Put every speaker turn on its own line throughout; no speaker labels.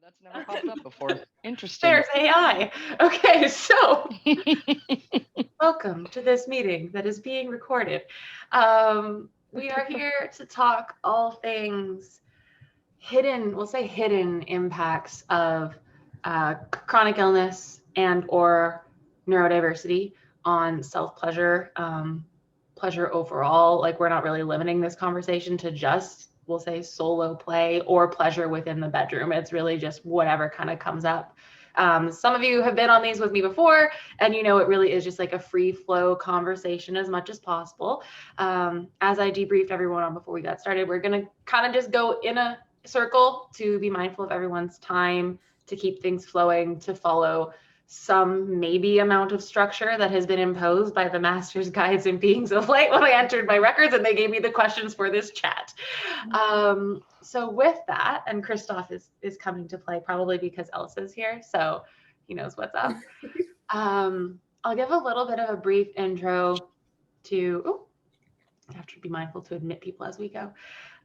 That's never popped up before. Interesting.
There's AI. Okay, so welcome to this meeting that is being recorded. We are here to talk all things hidden, we'll say hidden impacts of chronic illness and or neurodiversity on self-pleasure, pleasure overall. Like we're not really limiting this conversation to just, we'll say solo play or pleasure within the bedroom. It's really just whatever kind of comes up. Some of you have been on these with me before, and you know it really is just like a free flow conversation as much as possible. As I debriefed everyone on before we got started, we're going to kind of just go in a circle to be mindful of everyone's time, to keep things flowing, to follow some maybe amount of structure that has been imposed by the masters, guides, and beings of light when I entered my records and they gave me the questions for this chat. So with that, and Christoph is coming to play probably because Elsa's here, so he knows what's up. I'll give a little bit of a brief intro to, I have to be mindful to admit people as we go,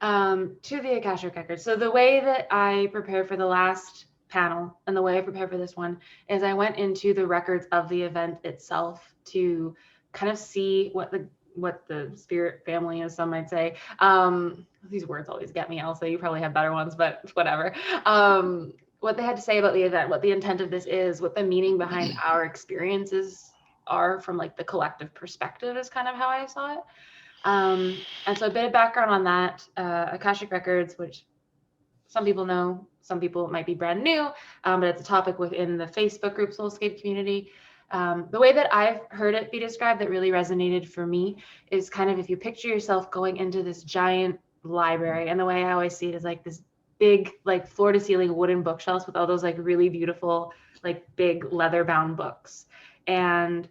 to the Akashic Records. So the way that I prepared for the last panel and the way I prepared for this one is I went into the records of the event itself to kind of see what the spirit family, as some might say. These words always get me, Elsa. You probably have better ones, but whatever. What they had to say about the event, what the intent of this is, what the meaning behind our experiences are from like the collective perspective is kind of how I saw it. And so a bit of background on that, Akashic Records, which some people know, some people might be brand new, but it's a topic within the Facebook group Soulscape community. The way that I've heard it be described that really resonated for me is kind of if you picture yourself going into this giant library, and the way I always see it is like this big, like floor to ceiling wooden bookshelves with all those like really beautiful, like big leather bound books. And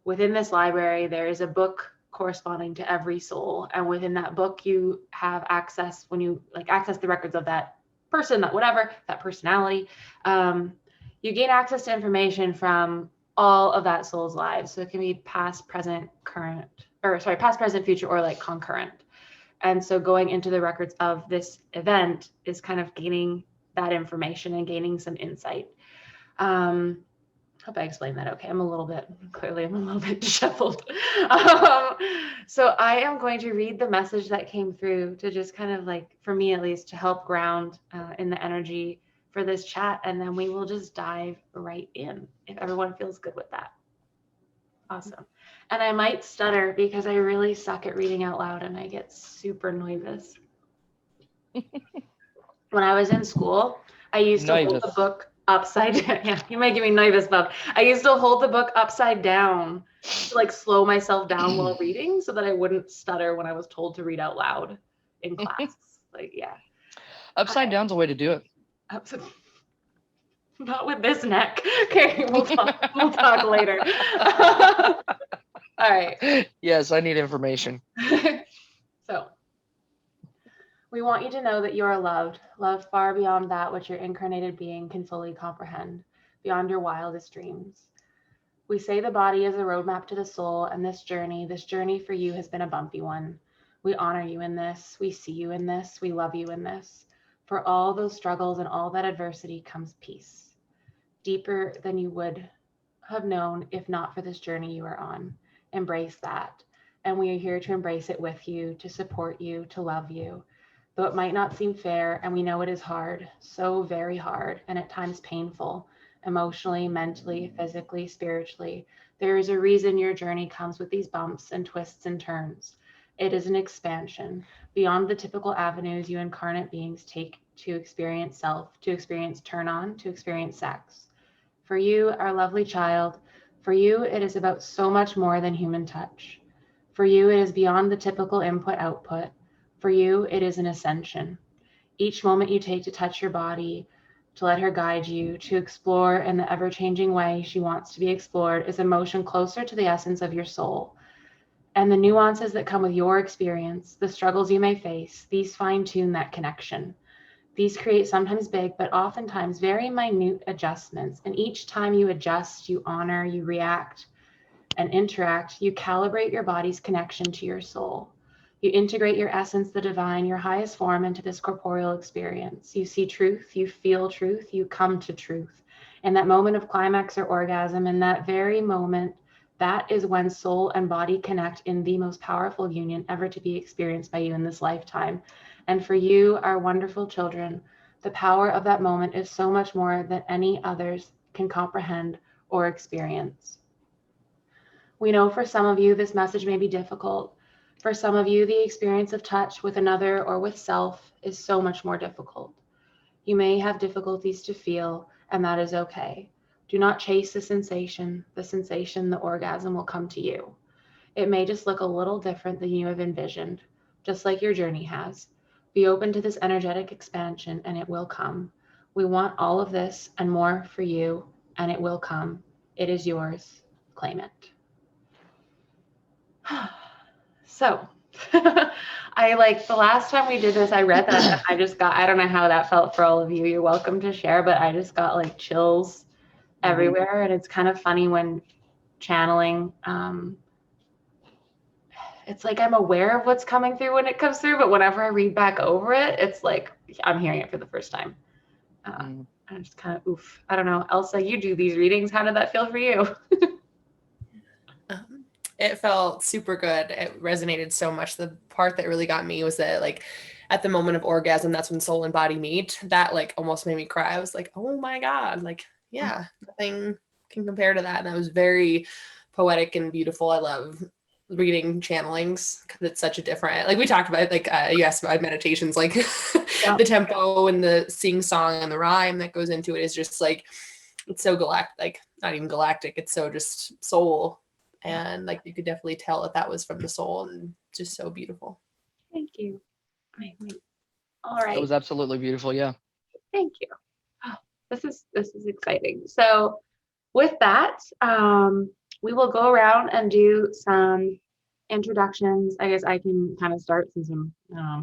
within this library, there is a book corresponding to every soul. And within that book, you have access, when you like access the records of that person, that whatever, that personality, you gain access to information from all of that soul's lives. So it can be past, present, past, present, future, or like concurrent. And so going into the records of this event is kind of gaining that information and gaining some insight. Hope I explained that okay. I'm a little bit disheveled. So I am going to read the message that came through to just kind of like, for me at least, to help ground in the energy for this chat. And then we will just dive right in if everyone feels good with that. Awesome. And I might stutter because I really suck at reading out loud and I get super nervous. When I was in school, I used to hold the book upside down. Yeah, you might give me nervous, Bob. I used to hold the book upside down to like slow myself down while reading so that I wouldn't stutter when I was told to read out loud in class. Like, yeah.
Upside down's a way to do it.
Not with this neck. Okay, we'll talk later. All right.
Yes, I need information.
So, we want you to know that you are loved far beyond that which your incarnated being can fully comprehend, beyond your wildest dreams. We say the body is a roadmap to the soul, and this journey for you has been a bumpy one. We honor you in this. We see you in this. We love you in this. For all those struggles and all that adversity comes peace, deeper than you would have known if not for this journey you are on. Embrace that. And we are here to embrace it with you, to support you, to love you. Though it might not seem fair, and we know it is hard, so very hard, and at times painful, emotionally, mentally, physically, spiritually, there is a reason your journey comes with these bumps and twists and turns. It is an expansion beyond the typical avenues you incarnate beings take to experience self, to experience turn on, to experience sex. For you, our lovely child, for you, it is about so much more than human touch. For you, it is beyond the typical input-output. For you, it is an ascension. Each moment you take to touch your body, to let her guide you, to explore in the ever-changing way she wants to be explored, is a motion closer to the essence of your soul. And the nuances that come with your experience, the struggles you may face, these fine-tune that connection. These create sometimes big, but oftentimes very minute adjustments. And each time you adjust, you honor, you react and interact, you calibrate your body's connection to your soul. You integrate your essence, the divine, your highest form, into this corporeal experience. You see truth, you feel truth, you come to truth. In that moment of climax or orgasm, in that very moment, that is when soul and body connect in the most powerful union ever to be experienced by you in this lifetime. And for you, our wonderful children, the power of that moment is so much more than any others can comprehend or experience. We know for some of you, this message may be difficult. For some of you, the experience of touch with another or with self is so much more difficult. You may have difficulties to feel, and that is okay. Do not chase the sensation, the orgasm will come to you. It may just look a little different than you have envisioned, just like your journey has. Be open to this energetic expansion, and it will come. We want all of this and more for you, and it will come. It is yours. Claim it. So I like the last time we did this, I read that I just got, I don't know how that felt for all of you. You're welcome to share, but I just got like chills everywhere. And it's kind of funny when channeling, it's like I'm aware of what's coming through when it comes through, but whenever I read back over it, it's like I'm hearing it for the first time. I'm just kind of oof. I don't know. Elsa, you do these readings. How did that feel for you?
It felt super good. It resonated so much. The part that really got me was that like at the moment of orgasm, that's when soul and body meet. That like almost made me cry. I was like, oh my God, like, yeah, nothing can compare to that. And that was very poetic and beautiful. I love reading channelings because it's such a different, like we talked about, like you asked about meditations, like the tempo and the sing song and the rhyme that goes into it is just like, it's so galactic, like not even galactic. It's so just soul. And like you could definitely tell that was from the soul and just so beautiful.
Thank you. All right.
It was absolutely beautiful. Yeah.
Thank you. Oh, this is exciting. So with that, we will go around and do some introductions. I guess I can kind of start since I'm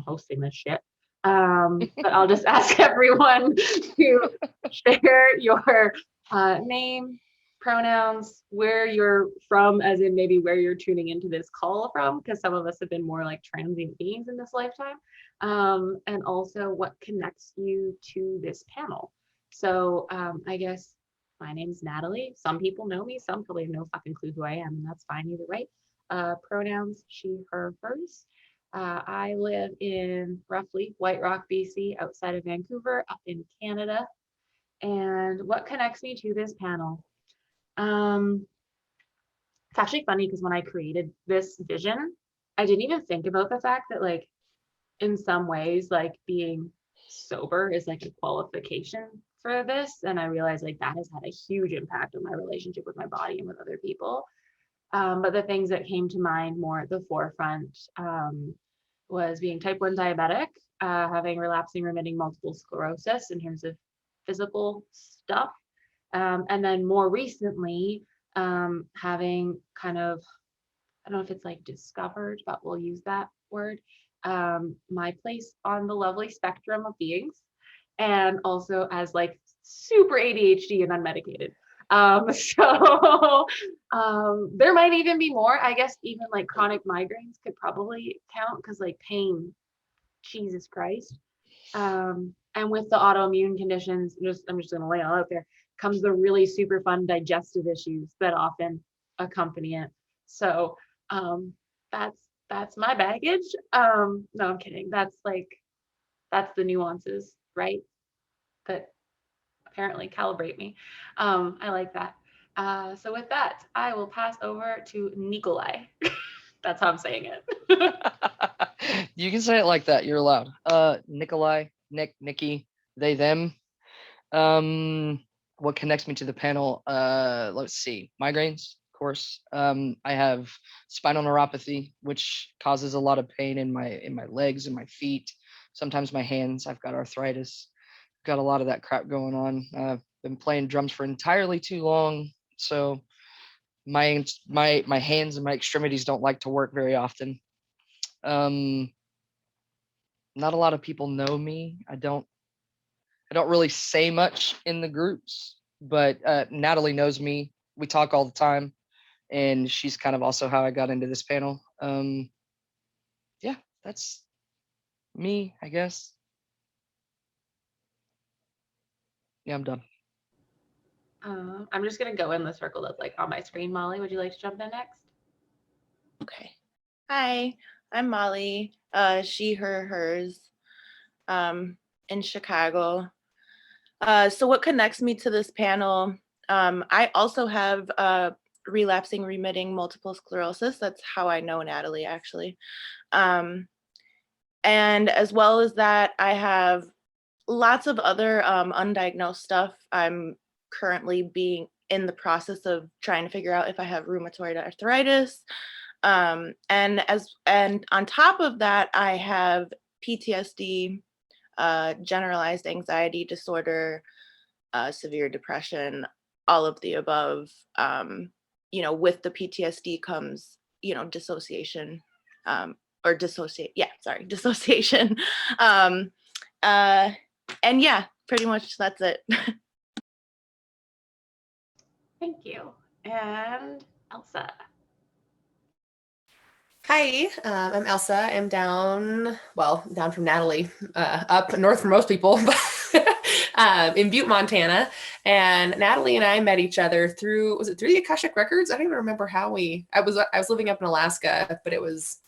hosting this shit. But I'll just ask everyone to share your name, pronouns, where you're from, as in maybe where you're tuning into this call from, because some of us have been more like transient beings in this lifetime, and also what connects you to this panel. So I guess my name's Natalie. Some people know me, some probably have no fucking clue who I am, and that's fine either way. Pronouns she, her, hers. I live in roughly White Rock, BC, outside of Vancouver, up in Canada. And what connects me to this panel? It's actually funny because when I created this vision, I didn't even think about the fact that like in some ways like being sober is like a qualification for this. And I realized like that has had a huge impact on my relationship with my body and with other people. But the things that came to mind more at the forefront was being type 1 diabetic, having relapsing remitting multiple sclerosis in terms of physical stuff. And then more recently, having kind of, I don't know if it's like discovered, but we'll use that word, my place on the lovely spectrum of beings, and also as like super ADHD and unmedicated. So there might even be more. I guess even like chronic migraines could probably count because like pain, Jesus Christ. And with the autoimmune conditions, I'm just gonna lay it all out there, comes the really super fun digestive issues that often accompany it. So that's my baggage. No, I'm kidding. That's the nuances, right? That apparently calibrate me. I like that. So with that, I will pass over to Nikolai. That's how I'm saying it.
You can say it like that. You're allowed. Nikolai, Nick, Nikki, they, them. What connects me to the panel? Let's see. Migraines, of course. I have spinal neuropathy, which causes a lot of pain in my legs and my feet. Sometimes my hands. I've got arthritis. Got a lot of that crap going on. I've been playing drums for entirely too long, so my hands and my extremities don't like to work very often. Not a lot of people know me. I don't really say much in the groups, but Natalie knows me. We talk all the time, and she's kind of also how I got into this panel. Yeah, that's me, I guess. Yeah, I'm done.
I'm just gonna go in the circle that's like on my screen. Molly, would you like to jump in next?
Okay. Hi, I'm Molly. She, her, hers. In Chicago. So what connects me to this panel? I also have relapsing remitting multiple sclerosis. That's how I know Natalie, actually. And as well as that, I have lots of other undiagnosed stuff. I'm currently being in the process of trying to figure out if I have rheumatoid arthritis. And on top of that, I have PTSD, generalized anxiety disorder, severe depression, all of the above. With the PTSD comes, dissociation, dissociation. And yeah, pretty much that's it.
Thank you. And Elsa.
Hi, I'm Elsa. I'm down from Natalie, up north from most people, in Butte, Montana. And Natalie and I met each other through the Akashic Records? I don't even remember how I was living up in Alaska, but it was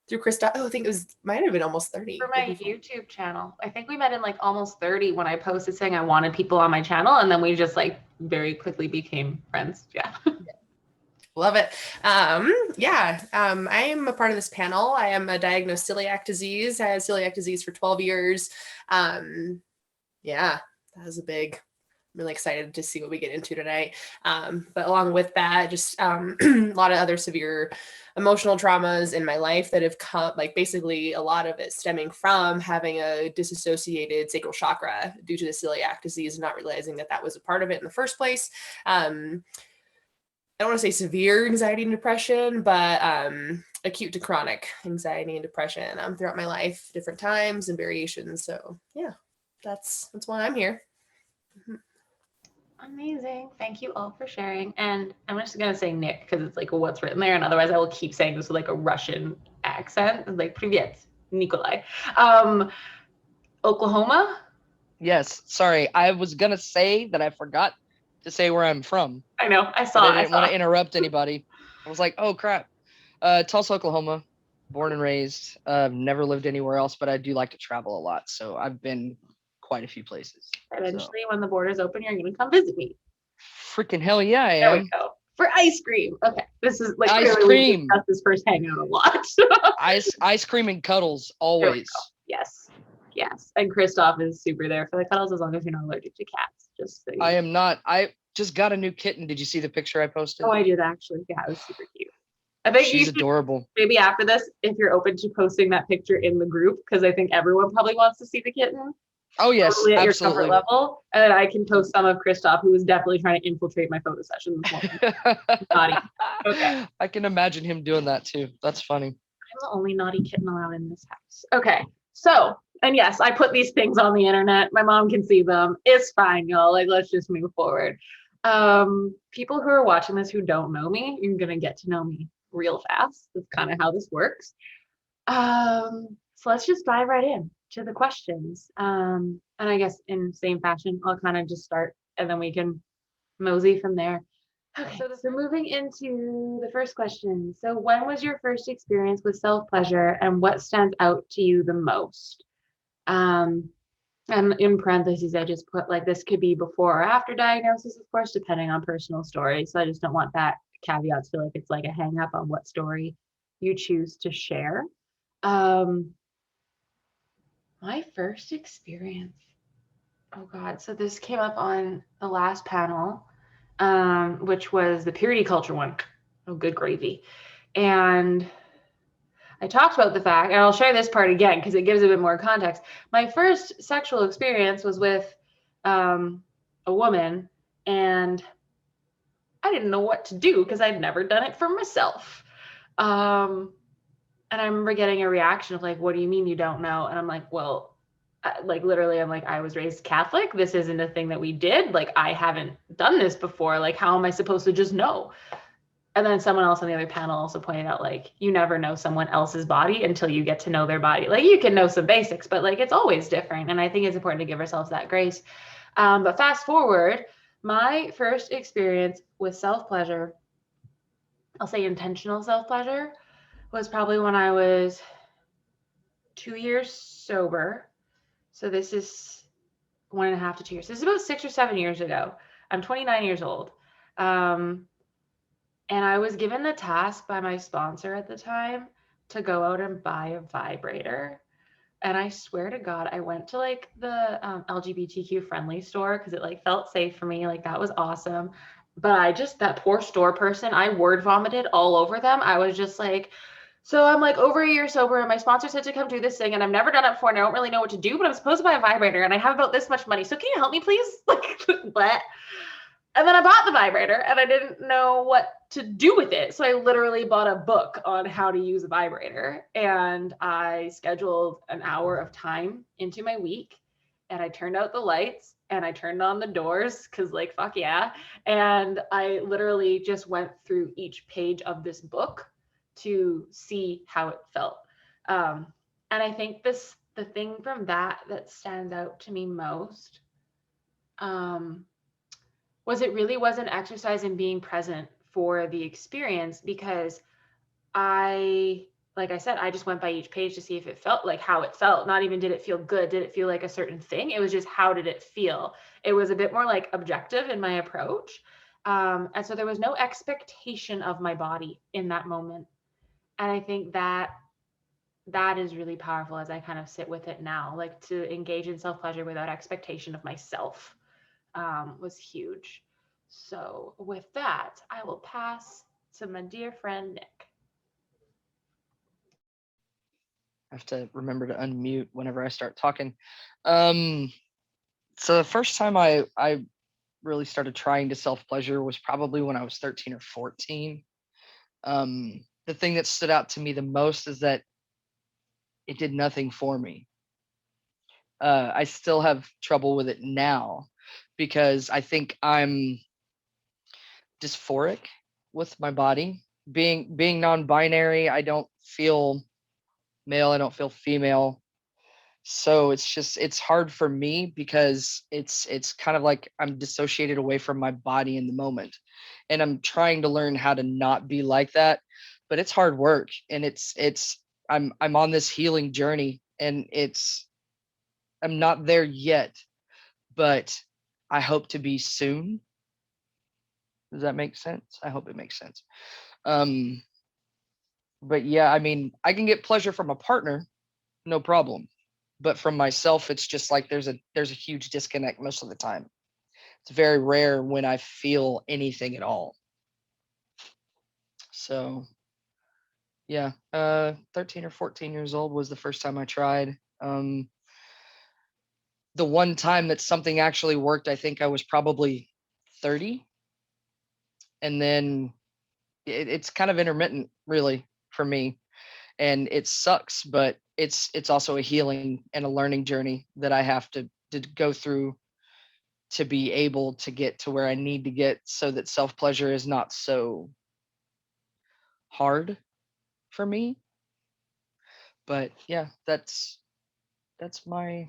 through Krista. Oh, I think might have been almost 30.
For my YouTube channel. I think we met in like almost 30 when I posted saying I wanted people on my channel, and then we just like very quickly became friends. Yeah.
Love it. I am a part of this panel. I am a diagnosed celiac disease. I had celiac disease for 12 years. That was I'm really excited to see what we get into tonight. But along with that, just a lot of other severe emotional traumas in my life that have come, like basically a lot of it stemming from having a disassociated sacral chakra due to the celiac disease, and not realizing that was a part of it in the first place. I don't want to say severe anxiety and depression, but acute to chronic anxiety and depression throughout my life, different times and variations. So yeah, that's why I'm here.
Amazing. Thank you all for sharing. And I'm just going to say Nick because it's like what's written there. And otherwise I will keep saying this with like a Russian accent. It's like, Privyet, Nikolai. Oklahoma?
Yes. Sorry. I was going to say that I forgot to say where I'm from.
I know. I saw it.
I didn't want to interrupt anybody. I was like, oh, crap. Tulsa, Oklahoma. Born and raised. Never lived anywhere else, but I do like to travel a lot. So I've been quite a few places.
Eventually, when the borders open, you're going to come visit me.
Freaking hell yeah, I am.
There we go. For ice cream. Okay. This is like
ice cream.
We discussed this first hangout a lot.
ice cream and cuddles, always.
Yes. Yes. And Christoph is super there for the cuddles as long as you're not allergic to cats. Just so
I am not. I just got a new kitten. Did you see the picture I posted?
Oh, I did actually. Yeah, it was super cute. I think
she's adorable.
Maybe after this, if you're open to posting that picture in the group, because I think everyone probably wants to see the kitten.
Oh yes,
probably at
absolutely.
Your comfort level, and then I can post some of Christoph, who was definitely trying to infiltrate my photo session this morning. Naughty. Okay.
I can imagine him doing that too. That's funny.
I'm the only naughty kitten allowed in this house. Okay. So, and yes, I put these things on the internet. My mom can see them. It's fine, y'all. Like, let's just move forward. People who are watching this who don't know me, you're gonna get to know me real fast. That's kind of how this works. So let's just dive right in to the questions. And I guess in same fashion, I'll kind of just start and then we can mosey from there. Okay, so moving into the first question. So when was your first experience with self-pleasure and what stands out to you the most? And in parentheses, I just put like this could be before or after diagnosis, of course, depending on personal story. So I just don't want that caveat to feel like it's like a hang up on what story you choose to share. My first experience. Oh God. So this came up on the last panel, which was the purity culture one. Oh, good gravy. And I talked about the fact, and I'll share this part again because it gives a bit more context. My first sexual experience was with a woman, and I didn't know what to do because I'd never done it for myself. And I remember getting a reaction of like, what do you mean you don't know? And I'm like, well, like literally, I'm like, I was raised Catholic. This isn't a thing that we did. Like, I haven't done this before. Like, how am I supposed to just know? And then someone else on the other panel also pointed out, like, you never know someone else's body until you get to know their body. Like, you can know some basics, but like, it's always different. And I think it's important to give ourselves that grace. But fast forward, my first experience with self-pleasure, I'll say intentional self-pleasure, was probably when I was 2 years sober. So this is 1.5 to 2 years. This is about 6 or 7 years ago. I'm 29 years old. And I was given the task by my sponsor at the time to go out and buy a vibrator. And I swear to God, I went to like the LGBTQ friendly store because it like felt safe for me. Like that was awesome. But I just, that poor store person, I word vomited all over them. I was just like, so I'm like over a year sober and my sponsor said to come do this thing and I've never done it before and I don't really know what to do, but I'm supposed to buy a vibrator and I have about this much money. So can you help me please? Like, what? And then I bought the vibrator and I didn't know what to do with it. So I literally bought a book on how to use a vibrator and I scheduled an hour of time into my week and I turned out the lights and I turned on the doors because like, fuck yeah. And I literally just went through each page of this book to see how it felt. And I think the thing from that stands out to me most, was it really was an exercise in being present for the experience because like I said, I just went by each page to see if it felt like how it felt. Not even did it feel good, did it feel like a certain thing? It was just how did it feel? It was a bit more like objective in my approach. And so there was no expectation of my body in that moment. And I think that is really powerful as I kind of sit with it now, like to engage in self-pleasure without expectation of myself. Was huge. So with that, I will pass to my dear friend Nick.
I have to remember to unmute whenever I start talking. So the first time I really started trying to self-pleasure was probably when I was 13 or 14. The thing that stood out to me the most is that it did nothing for me. I still have trouble with it now because I think I'm dysphoric with my body. Being non-binary, I don't feel male, I don't feel female. So it's hard for me because it's kind of like I'm dissociated away from my body in the moment. And I'm trying to learn how to not be like that, but it's hard work and I'm on this healing journey and I'm not there yet, but I hope to be soon. Does that make sense? I hope it makes sense. But yeah, I mean, I can get pleasure from a partner, no problem. But from myself, it's just like there's a huge disconnect most of the time. It's very rare when I feel anything at all. So yeah, 13 or 14 years old was the first time I tried. The one time that something actually worked, I think I was probably 30. And then it's kind of intermittent really for me. And it sucks, but it's also a healing and a learning journey that I have to go through to be able to get to where I need to get so that self-pleasure is not so hard for me. But yeah, that's my,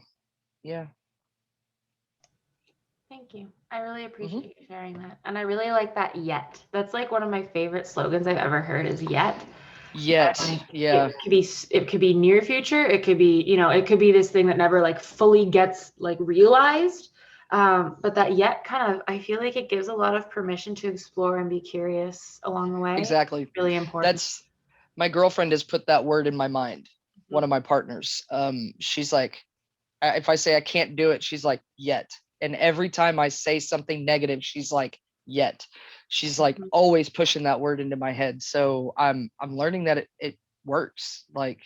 yeah.
Thank you. I really appreciate you sharing that. And I really like that yet. That's like one of my favorite slogans I've ever heard is yet.
Yet, yeah.
It could be near future. It could be, it could be this thing that never like fully gets like realized. But that yet kind of, I feel like it gives a lot of permission to explore and be curious along the way.
Exactly.
Really important.
That's, my girlfriend has put that word in my mind. One of my partners. She's like, if I say I can't do it, she's like, yet. And every time I say something negative, she's like, yet. She's like always pushing that word into my head. So I'm learning that it works. Like,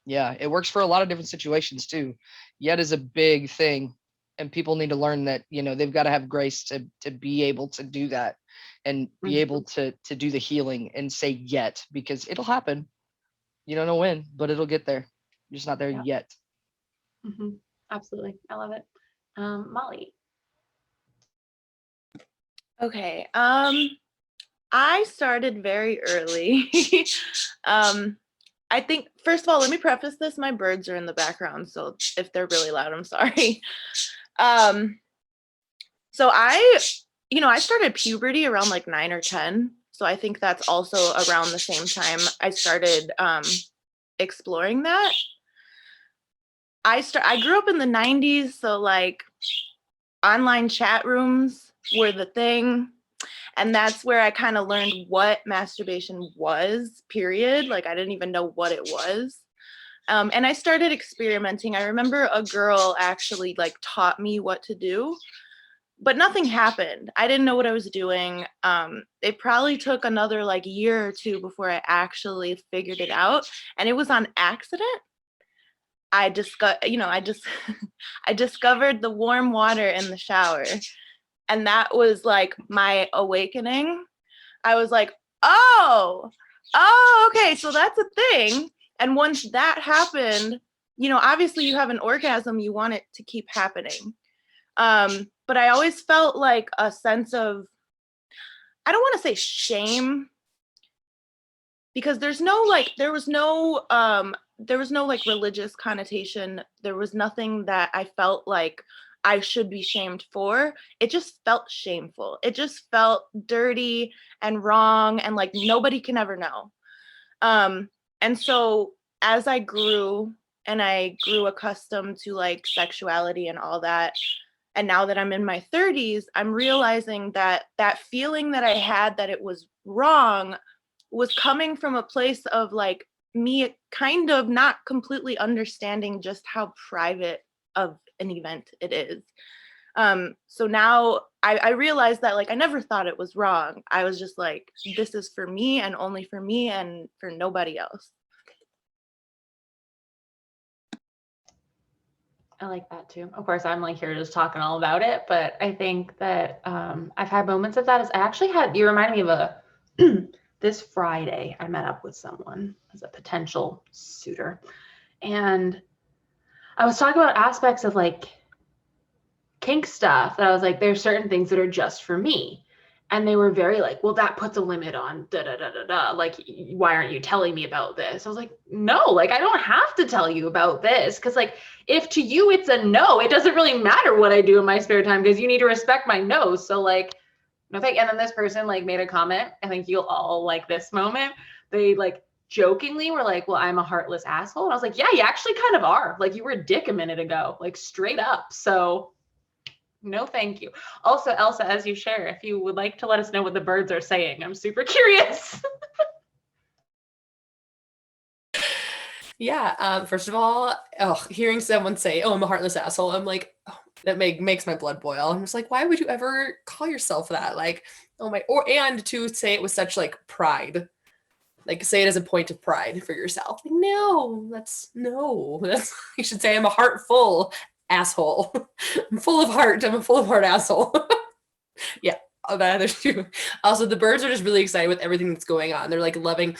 yeah, it works for a lot of different situations too. Yet is a big thing. And people need to learn that, they've got to have grace to be able to do that and be able to do the healing and say yet, because it'll happen. You don't know when, but it'll get there. You're just not there yet.
Absolutely. I love it. Molly.
Okay. I started very early. I think, first of all, let me preface this. My birds are in the background, so if they're really loud, I'm sorry. So I started puberty around like 9 or 10. So I think that's also around the same time I started exploring that. I grew up in the 90s, so like online chat rooms were the thing. And that's where I kind of learned what masturbation was, period. Like I didn't even know what it was. And I started experimenting. I remember a girl actually like taught me what to do, but nothing happened. I didn't know what I was doing. It probably took another like year or two before I actually figured it out. And it was on accident. I discovered the warm water in the shower. And that was like my awakening. I was like, oh, okay, so that's a thing. And once that happened, obviously you have an orgasm, you want it to keep happening. But I always felt like a sense of, I don't want to say shame, because there was no like religious connotation. There was nothing that I felt like I should be shamed for. It just felt shameful. It just felt dirty and wrong, and like nobody can ever know. And so as I grew accustomed to like sexuality and all that, and now that I'm in my 30s, I'm realizing that that feeling that I had that it was wrong was coming from a place of like me kind of not completely understanding just how private of an event it is. So now I realized that like I never thought it was wrong. I was just like, this is for me and only for me and for nobody else.
I like that too. Of course, I'm like here just talking all about it, but I think that I've had moments of that. You reminded me of this Friday, I met up with someone as a potential suitor. And I was talking about aspects of like kink stuff that I was like, there's certain things that are just for me. And they were very like, well, that puts a limit on da da da da da. Like, why aren't you telling me about this? I was like, no, like, I don't have to tell you about this. Cause like, if to you it's a no, it doesn't really matter what I do in my spare time because you need to respect my no. So like, no thank. And then this person like made a comment. I think you'll all like this moment. They like jokingly were like, well, I'm a heartless asshole. And I was like, yeah, you actually kind of are. Like you were a dick a minute ago, like straight up. So no, thank you. Also, Elsa, as you share, if you would like to let us know what the birds are saying, I'm super curious.
Yeah. First of all, hearing someone say, "Oh, I'm a heartless asshole," I'm like, oh, that makes my blood boil. I'm just like, why would you ever call yourself that? Like, oh my, and to say it with such like pride, like say it as a point of pride for yourself. Like, that's you should say I'm a heartful asshole. I'm full of heart. I'm a full of heart asshole. Yeah. That other two. Also, the birds are just really excited with everything that's going on. They're like loving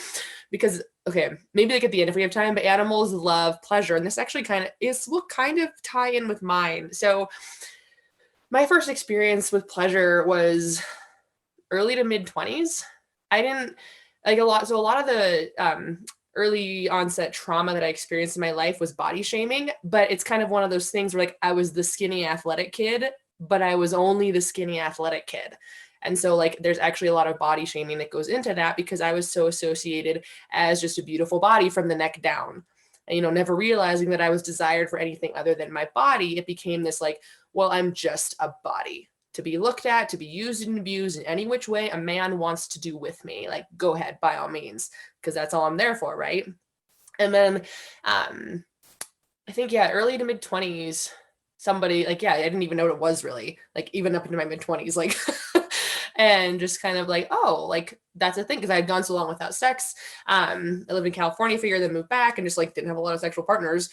because, okay, maybe like at the end if we have time, but animals love pleasure. And this actually will kind of tie in with mine. So my first experience with pleasure was early to mid 20s. I didn't like a lot. So a lot of the early onset trauma that I experienced in my life was body shaming, but it's kind of one of those things where like I was the skinny athletic kid, but I was only the skinny athletic kid. And so like there's actually a lot of body shaming that goes into that because I was so associated as just a beautiful body from the neck down. And, never realizing that I was desired for anything other than my body, it became this like, well, I'm just a body to be looked at, to be used and abused in any which way a man wants to do with me. Like, go ahead, by all means, because that's all I'm there for, right? And then I think, early to mid 20s, somebody like, I didn't even know what it was really, like even up into my mid 20s, like, and just kind of like, oh, like that's a thing. Cause I had gone so long without sex. I lived in California for a year, then moved back and just like didn't have a lot of sexual partners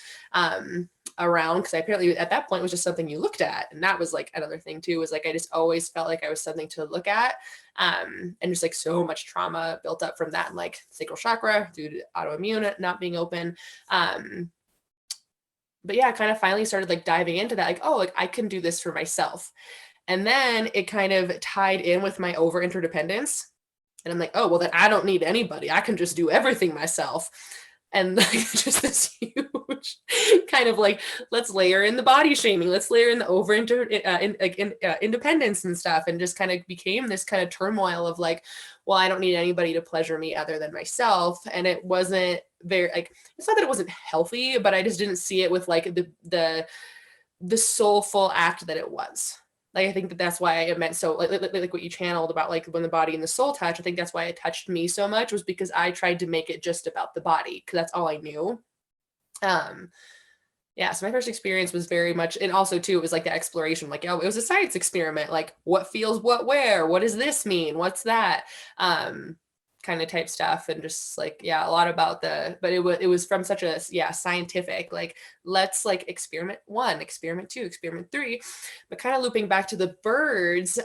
around. Cause I apparently at that point was just something you looked at. And that was like another thing too, was like, I just always felt like I was something to look at. And just like so much trauma built up from that. And like sacral chakra due to autoimmune not being open. But I kind of finally started like diving into that, like, oh, like I can do this for myself. And then it kind of tied in with my over interdependence. And I'm like, oh, well, then I don't need anybody. I can just do everything myself. And like, just this huge kind of like, let's layer in the body shaming, let's layer in the independence and stuff, and just kind of became this kind of turmoil of like, well, I don't need anybody to pleasure me other than myself. And it wasn't very like, it's not that it wasn't healthy, but I just didn't see it with like the soulful act that it was. Like, I think that's why it meant so like what you channeled about like when the body and the soul touch. I think that's why it touched me so much, was because I tried to make it just about the body, because that's all I knew. Yeah, so my first experience was very much, and also too, it was like the exploration, like, oh, it was a science experiment, like what feels what where, what does this mean, what's that, kind of type stuff. And just like, yeah, a lot about but it was from such a scientific, like, let's like experiment 1, experiment 2, experiment 3, but kind of looping back to the birds,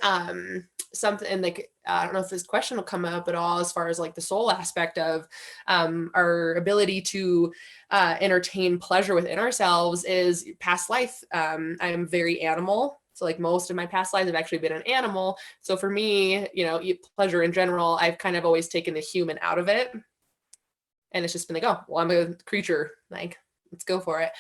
something like, I don't know if this question will come up at all as far as like the soul aspect of our ability to entertain pleasure within ourselves is past life. I am very animal. So like most of my past lives have actually been an animal. So for me, pleasure in general, I've kind of always taken the human out of it. And it's just been like, oh, well, I'm a creature, like, let's go for it.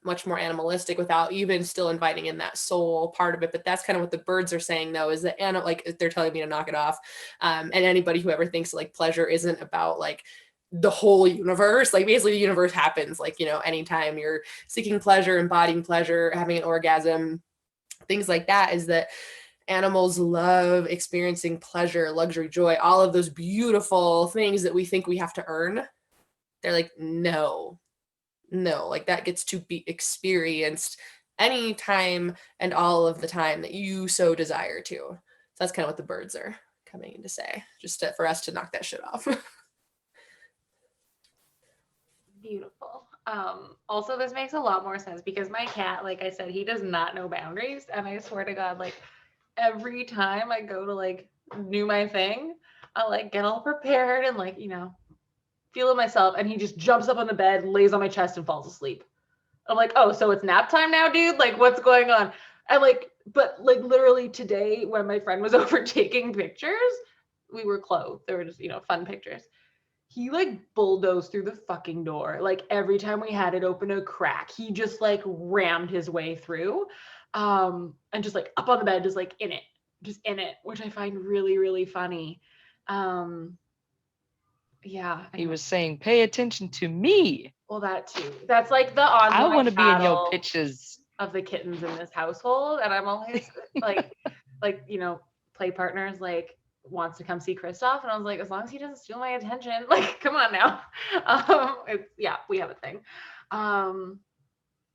Much more animalistic, without even still inviting in that soul part of it. But that's kind of what the birds are saying, though, is that like they're telling me to knock it off. And anybody who ever thinks like pleasure isn't about like the whole universe, like basically the universe happens like, anytime you're seeking pleasure, embodying pleasure, having an orgasm, things like that, is that animals love experiencing pleasure, luxury, joy, all of those beautiful things that we think we have to earn. They're like, no, like that gets to be experienced anytime and all of the time that you so desire to. So that's kind of what the birds are coming in to say, just for us to knock that shit off.
Beautiful. Also, this makes a lot more sense because my cat, like I said, he does not know boundaries. And I swear to God, like every time I go to like do my thing, I'll like get all prepared and like, feel it myself. And he just jumps up on the bed, lays on my chest and falls asleep. I'm like, oh, so it's nap time now, dude? Like, what's going on? And like, but like literally today when my friend was over taking pictures, we were clothed. They were just, fun pictures. He like bulldozed through the fucking door. Like every time we had it open a crack, he just like rammed his way through. And just like up on the bed, just in it, which I find really, really funny. Yeah.
He was saying, pay attention to me.
Well, that too. That's like the online
I want to be in your
battle
pictures
of the kittens in this household. And I'm always like, play partners, like, wants to come see Kristoff, and I was like, as long as he doesn't steal my attention, like, come on now. We have a thing.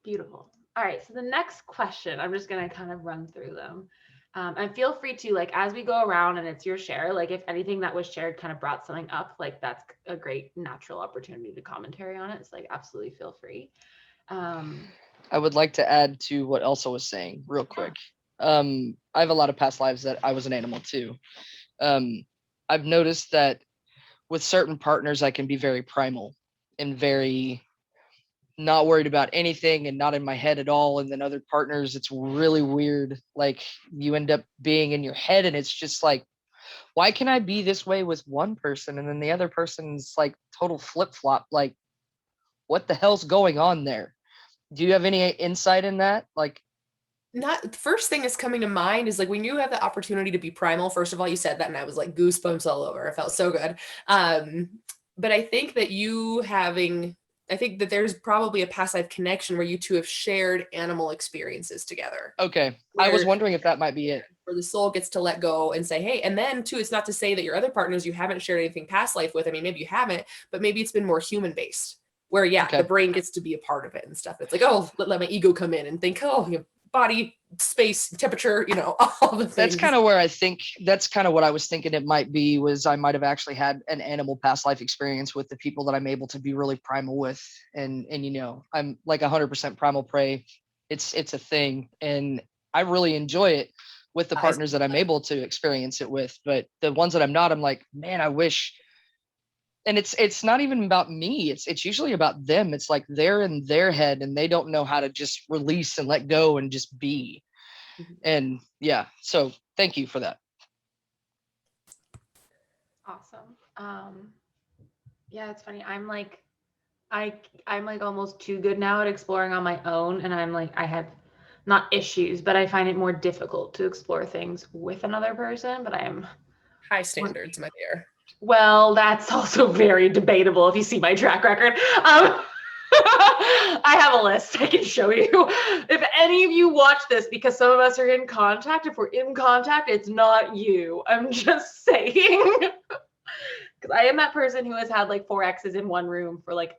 Beautiful. All right, so the next question, I'm just gonna kind of run through them, and feel free to, like, as we go around and it's your share, like if anything that was shared kind of brought something up, like that's a great natural opportunity to commentary on it. It's like, absolutely feel free.
I would like to add to what Elsa was saying real quick. I have a lot of past lives that I was an animal too. I've noticed that with certain partners, I can be very primal and very not worried about anything and not in my head at all. And then other partners, it's really weird. Like you end up being in your head and it's just like, why can I be this way with one person? And then the other person's like total flip flop. Like, what the hell's going on there? Do you have any insight in that? Like,
not the first thing that's coming to mind is like when you have the opportunity to be primal. First of all, you said that and I was like goosebumps all over. It felt so good. But I think that I think that there's probably a past life connection where you two have shared animal experiences together.
okay. I was wondering if that might be it.
Where the soul gets to let go and say, hey, and then too, it's not to say that your other partners you haven't shared anything past life with. I mean, maybe you haven't, but maybe it's been more human based where,
Okay.
the brain gets to be a part of it and stuff. It's like, oh, let my ego come in and think, oh, body, space, temperature, all the things.
That's kind of where I think that's kind of what I was thinking it might be, was I might have actually had an animal past life experience with the people that I'm able to be really primal with. And I'm like 100% primal prey. It's a thing. And I really enjoy it with the partners that I'm able to experience it with. But the ones that I'm not, I'm like, man, I wish. And it's not even about me. It's usually about them. It's like they're in their head and they don't know how to just release and let go and just be. And yeah, so thank you for that.
Yeah, it's funny. I'm like almost too good now at exploring on my own, and I'm like, I have not issues, but I find it more difficult to explore things with another person. But I am
High standards, my dear.
well, that's also very debatable if you see my track record. I have a list I can show you. If any of you watch this, because some of us are in contact, if we're in contact, it's not you. I'm just saying. Because I am that person who has had like 4 exes in one room for like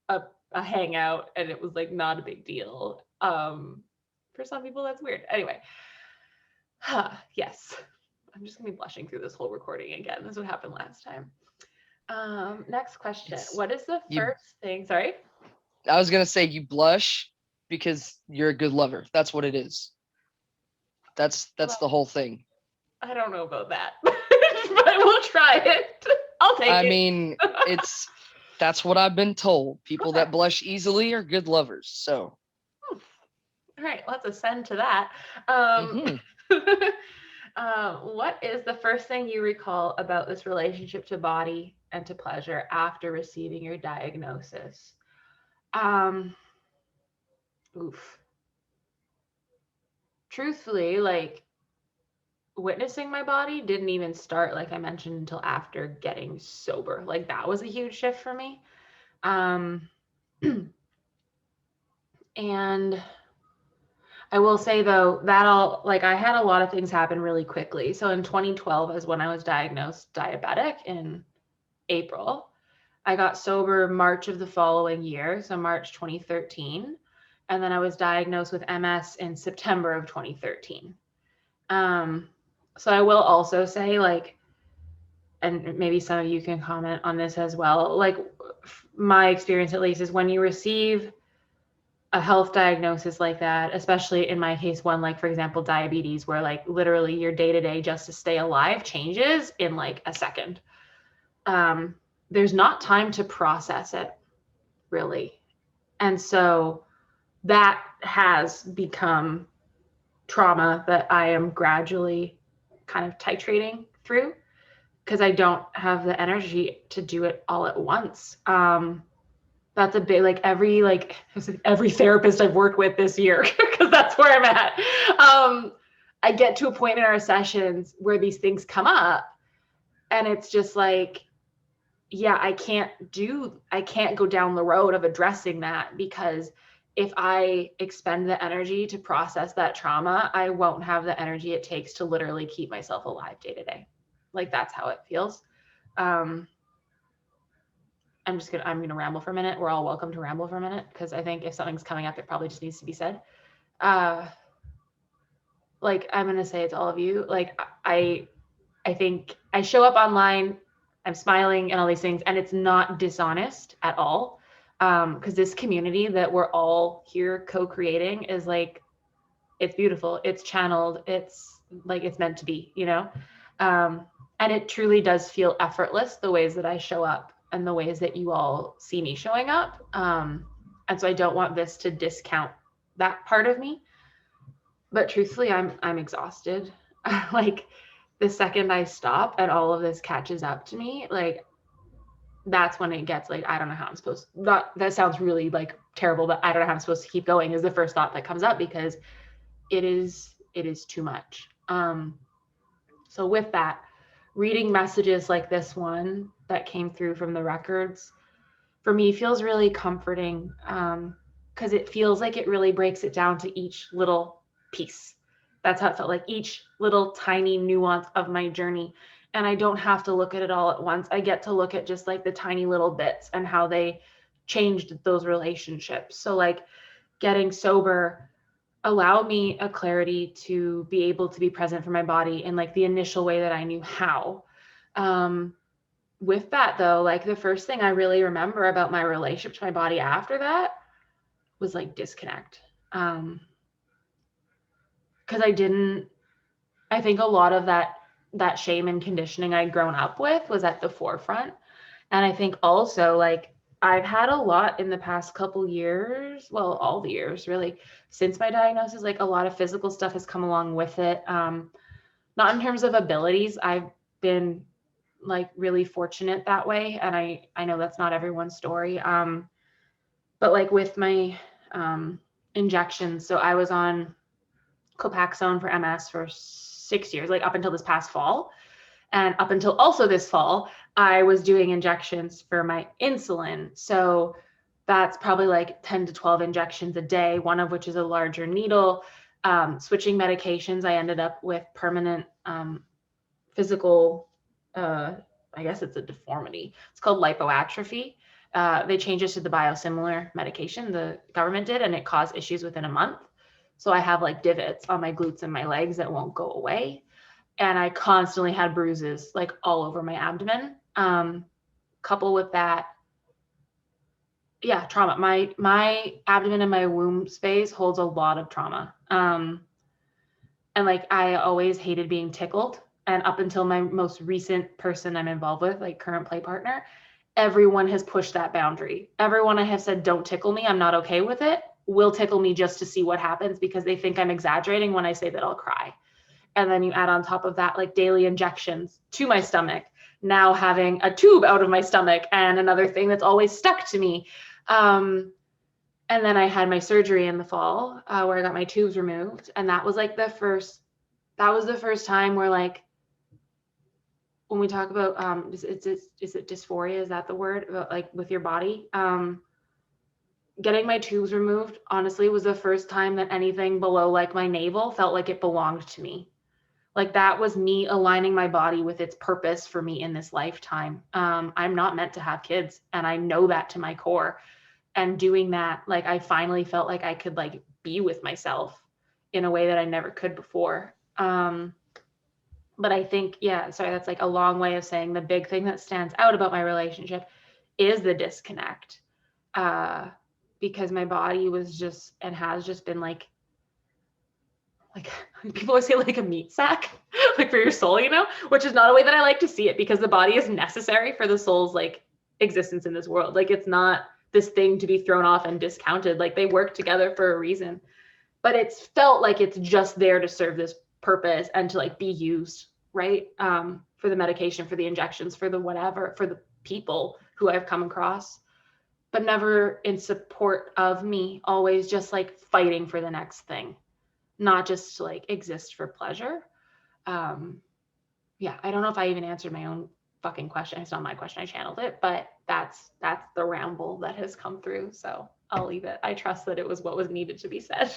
a hangout, and it was like not a big deal. For some people, that's weird. Anyway, yes. I'm just gonna be blushing through this whole recording again. This is what happened last time. Next question. What is the first thing? Sorry?
I was gonna say you blush because you're a good lover. That's what it is. That's the whole thing.
I don't know about that, but we'll try it. I'll take it.
I mean, that's what I've been told. People
Okay.
that blush easily are good lovers. So.
All right, let's ascend to that. What is the first thing you recall about this relationship to body and to pleasure after receiving your diagnosis? Truthfully, like witnessing my body didn't even start, like I mentioned, until after getting sober. Like that was a huge shift for me. And I will say though, that all, like I had a lot of things happen really quickly. So in 2012 is when I was diagnosed diabetic in April. I got sober March of the following year, so March 2013. And then I was diagnosed with MS in September of 2013. So I will also say, like, and maybe some of you can comment on this as well, like my experience at least is when you receive a health diagnosis like that, especially in my case, one like, for example, diabetes, where like literally your day-to-day just to stay alive changes in like a second. There's not time to process it, really. And so that has become trauma that I am gradually kind of titrating through because I don't have the energy to do it all at once. That's a big, like every therapist I've worked with this year, because that's where I'm at. I get to a point in our sessions where these things come up and it's just like, yeah, I can't go down the road of addressing that, because if I expend the energy to process that trauma, I won't have the energy it takes to literally keep myself alive day to day. Like that's how it feels. I'm gonna ramble for a minute. We're all welcome to ramble for a minute, because I think if something's coming up, it probably just needs to be said. Like I'm gonna say it to all of you. Like I think I show up online, I'm smiling and all these things, and it's not dishonest at all. Because this community that we're all here co-creating is like, it's beautiful, it's channeled, it's like it's meant to be, you know? And it truly does feel effortless, the ways that I show up and the ways that you all see me showing up. And so I don't want this to discount that part of me. But truthfully, I'm exhausted. Like the second I stop and all of this catches up to me, like that's when it gets like, I don't know how I'm supposed to, that sounds really like terrible, but I don't know how I'm supposed to keep going is the first thought that comes up, because it is too much. So with that, reading messages like this one that came through from the records, for me feels really comforting, because it feels like it really breaks it down to each little piece. That's how it felt, like each little tiny nuance of my journey. And I don't have to look at it all at once. I get to look at just like the tiny little bits and how they changed those relationships. So like getting sober allowed me a clarity to be able to be present for my body in like the initial way that I knew how. With that though, like the first thing I really remember about my relationship to my body after that was like disconnect. Because I think a lot of that shame and conditioning I'd grown up with was at the forefront. And I think also like I've had a lot in the past couple years, well, all the years really, since my diagnosis, like a lot of physical stuff has come along with it. Not in terms of abilities. I've been like really fortunate that way. And I know that's not everyone's story. But like with my injections, so I was on Copaxone for MS for 6 years, like up until this past fall. And up until also this fall, I was doing injections for my insulin. So that's probably like 10 to 12 injections a day, one of which is a larger needle. Switching medications, I ended up with permanent physical, I guess it's a deformity. It's called lipoatrophy. They changed it to the biosimilar medication the government did, and it caused issues within a month. So I have like divots on my glutes and my legs that won't go away. And I constantly had bruises like all over my abdomen. Couple with that, yeah, trauma. My abdomen and my womb space holds a lot of trauma. And like I always hated being tickled. And up until my most recent person I'm involved with, like current play partner, everyone has pushed that boundary. Everyone I have said, don't tickle me, I'm not okay with it, will tickle me just to see what happens because they think I'm exaggerating when I say that I'll cry. And then you add on top of that, like daily injections to my stomach, now having a tube out of my stomach and another thing that's always stuck to me. And then I had my surgery in the fall where I got my tubes removed. And that was like the first time where like, when we talk about, is it dysphoria? Is that the word? About, like with your body? Getting my tubes removed, honestly, was the first time that anything below like my navel felt like it belonged to me. Like that was me aligning my body with its purpose for me in this lifetime. I'm not meant to have kids, and I know that to my core. And doing that, like I finally felt like I could like be with myself in a way that I never could before. But I think, yeah, sorry, that's like a long way of saying the big thing that stands out about my relationship is the disconnect. Because my body was just, and has just been like people always say like a meat sack, like for your soul, you know, which is not a way that I like to see it, because the body is necessary for the soul's like existence in this world. Like it's not this thing to be thrown off and discounted. Like they work together for a reason, but it's felt like it's just there to serve this purpose and to like be used, right? For the medication, for the injections, for the whatever, for the people who I've come across, but never in support of me, always just like fighting for the next thing, not just to like exist for pleasure. Yeah, I don't know if I even answered my own fucking question. It's not my question, I channeled it, but that's the ramble that has come through. So I'll leave it. I trust that it was what was needed to be said.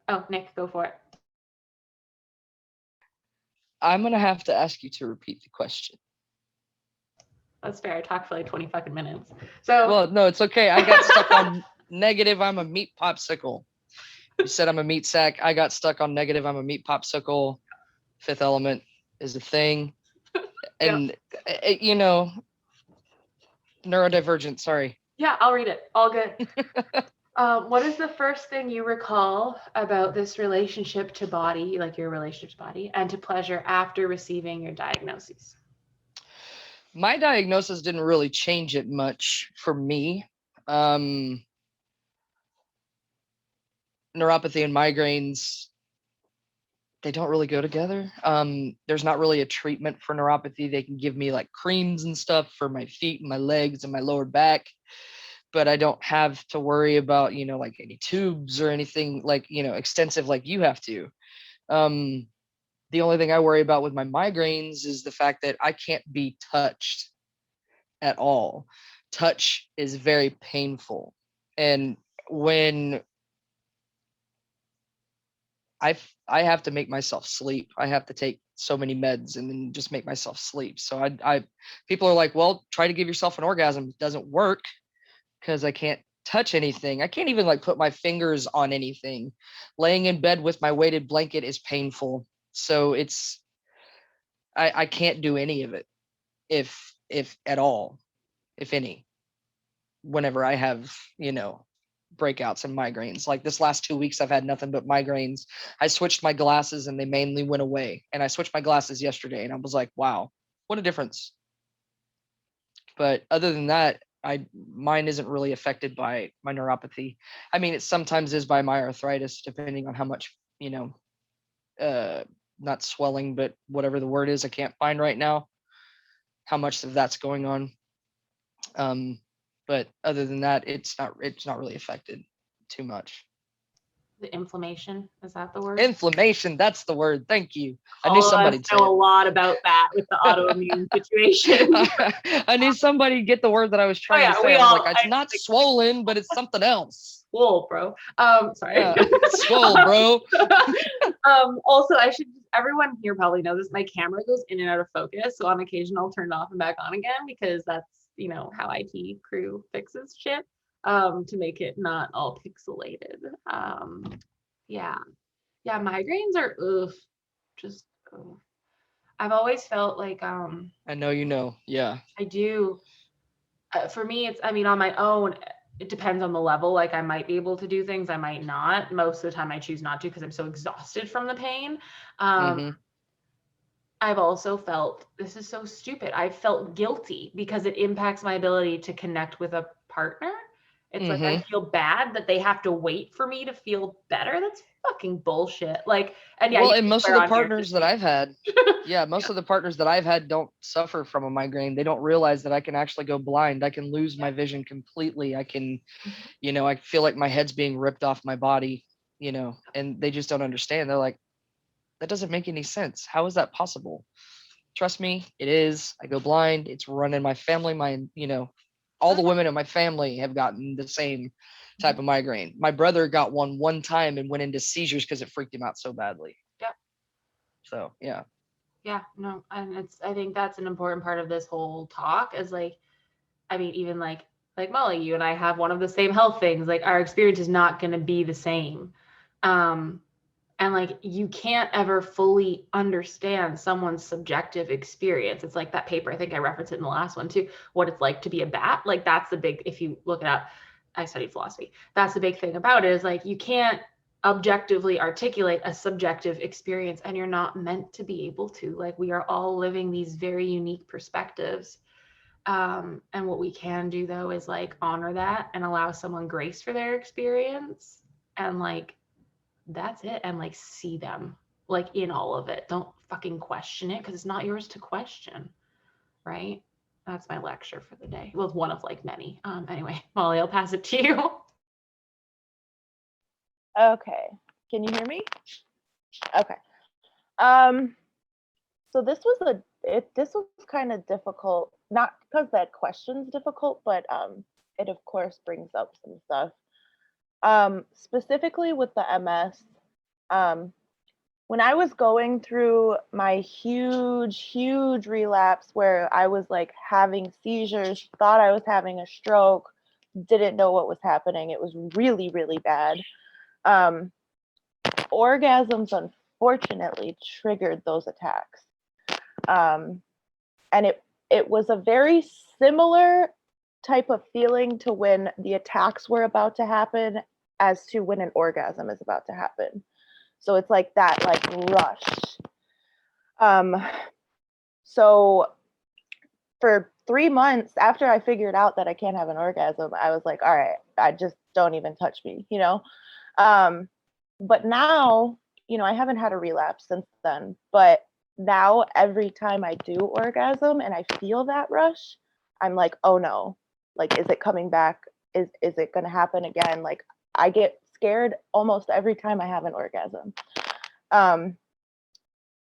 Oh, Nick, go for it.
I'm gonna have to ask you to repeat the question.
That's fair. I talked for like 20 fucking minutes. So
Well, no, it's okay. I got stuck on negative, I'm a meat popsicle. You said I'm a meat sack. I got stuck on negative, I'm a meat popsicle. Fifth element is a thing. And, you know, neurodivergent, sorry.
Yeah, I'll read it. All good. What is the first thing you recall about this relationship to body, like your relationship to body, and to pleasure after receiving your diagnoses?
My diagnosis didn't really change it much for me. Neuropathy and migraines, they don't really go together. There's not really a treatment for neuropathy. They can give me like creams and stuff for my feet and my legs and my lower back, but I don't have to worry about, you know, like any tubes or anything like, you know, extensive like you have to. The only thing I worry about with my migraines is the fact that I can't be touched at all. Touch is very painful. And when I have to make myself sleep, I have to take so many meds and then just make myself sleep. So I people are like, well, try to give yourself an orgasm. It doesn't work because I can't touch anything. I can't even like put my fingers on anything. Laying in bed with my weighted blanket is painful. So I can't do any of it, if at all, if any, whenever I have, you know, breakouts and migraines. Like this last 2 weeks, I've had nothing but migraines. I switched my glasses and they mainly went away. And I switched my glasses yesterday and I was like, wow, what a difference. But other than that, mine isn't really affected by my neuropathy. I mean, it sometimes is by my arthritis, depending on how much, you know, not swelling, but whatever the word is, I can't find right now how much of that's going on. But other than that, it's not really affected too much.
The inflammation, is that the word?
Inflammation, that's the word. Thank you. I knew
All of
somebody
us know a lot about that with the autoimmune situation.
I knew somebody get the word that I was trying to say.
we
I was
all-
like, it's not swollen, but it's something else.
Swole, bro. Sorry.
Yeah. Swole, bro.
Also, everyone here probably knows this. My camera goes in and out of focus, so on occasion I'll turn it off and back on again because that's how IT crew fixes shit. To make it not all pixelated. Yeah, migraines are just. I've always felt like
I know yeah.
I do. For me, it's on my own. It depends on the level. Like I might be able to do things, I might not. Most of the time I choose not to because I'm so exhausted from the pain. I've also felt, this is so stupid, I've felt guilty because it impacts my ability to connect with a partner. It's like I feel bad that they have to wait for me to feel better. That's fucking bullshit. Like, and yeah,
and most of the partners that I've had, most of the partners that I've had don't suffer from a migraine. They don't realize that I can actually go blind. I can lose my vision completely. I can, I feel like my head's being ripped off my body, and they just don't understand. They're like, that doesn't make any sense. How is that possible? Trust me, it is. I go blind. It's run in my family. All the women in my family have gotten the same type of migraine. My brother got one time and went into seizures because it freaked him out so badly.
Yep.
So, yeah.
Yeah, no, and I think that's an important part of this whole talk is like, even like Molly, you and I have one of the same health things. Like our experience is not going to be the same. And like, you can't ever fully understand someone's subjective experience. It's like that paper, I think I referenced it in the last one too, what it's like to be a bat. Like that's the big, if you look it up, I studied philosophy. That's the big thing about it is like, you can't objectively articulate a subjective experience and you're not meant to be able to. Like we are all living these very unique perspectives. And what we can do though is like honor that and allow someone grace for their experience and like, that's it. And like see them like in all of it. Don't fucking question it because it's not yours to question. Right? That's my lecture for the day. Well, one of like many. Anyway, Molly, I'll pass it to you.
Okay. Can you hear me? Okay. So this was kind of difficult, not because that question's difficult, but it of course brings up some stuff. Specifically with the MS, when I was going through my huge relapse where I was like having seizures, thought I was having a stroke, didn't know what was happening. It was really, really bad. Orgasms unfortunately triggered those attacks. And it was a very similar type of feeling to when the attacks were about to happen as to when an orgasm is about to happen. So it's like that like rush. So for 3 months after I figured out that I can't have an orgasm, I was like, all right, I just don't even touch me, but now, I haven't had a relapse since then, but now every time I do orgasm and I feel that rush, I'm like, oh no, like, is it coming back? Is it going to happen again? Like, I get scared almost every time I have an orgasm. And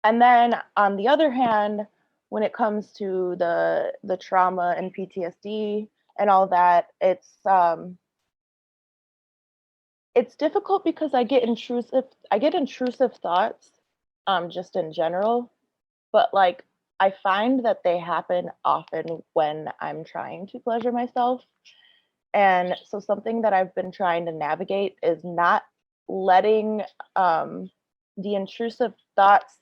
then on the other hand, when it comes to the trauma and PTSD and all that, it's difficult because I get intrusive thoughts, just in general, but like I find that they happen often when I'm trying to pleasure myself. And so something that I've been trying to navigate is not letting the intrusive thoughts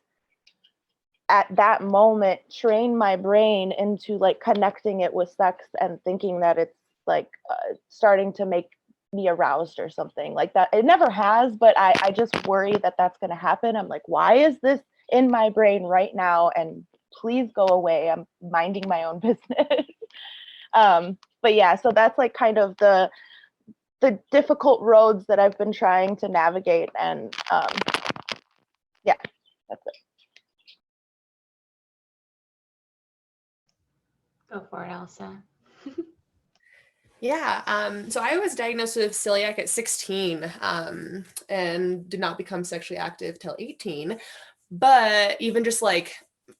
at that moment train my brain into like connecting it with sex and thinking that it's like starting to make me aroused or something like that. It never has, but I just worry that that's going to happen. I'm like, why is this in my brain right now? And please go away. I'm minding my own business. But yeah, so that's like kind of the difficult roads that I've been trying to navigate. And yeah, that's it.
Go for it, Elsa.
Yeah, so I was diagnosed with celiac at 16 and did not become sexually active till 18. But even just like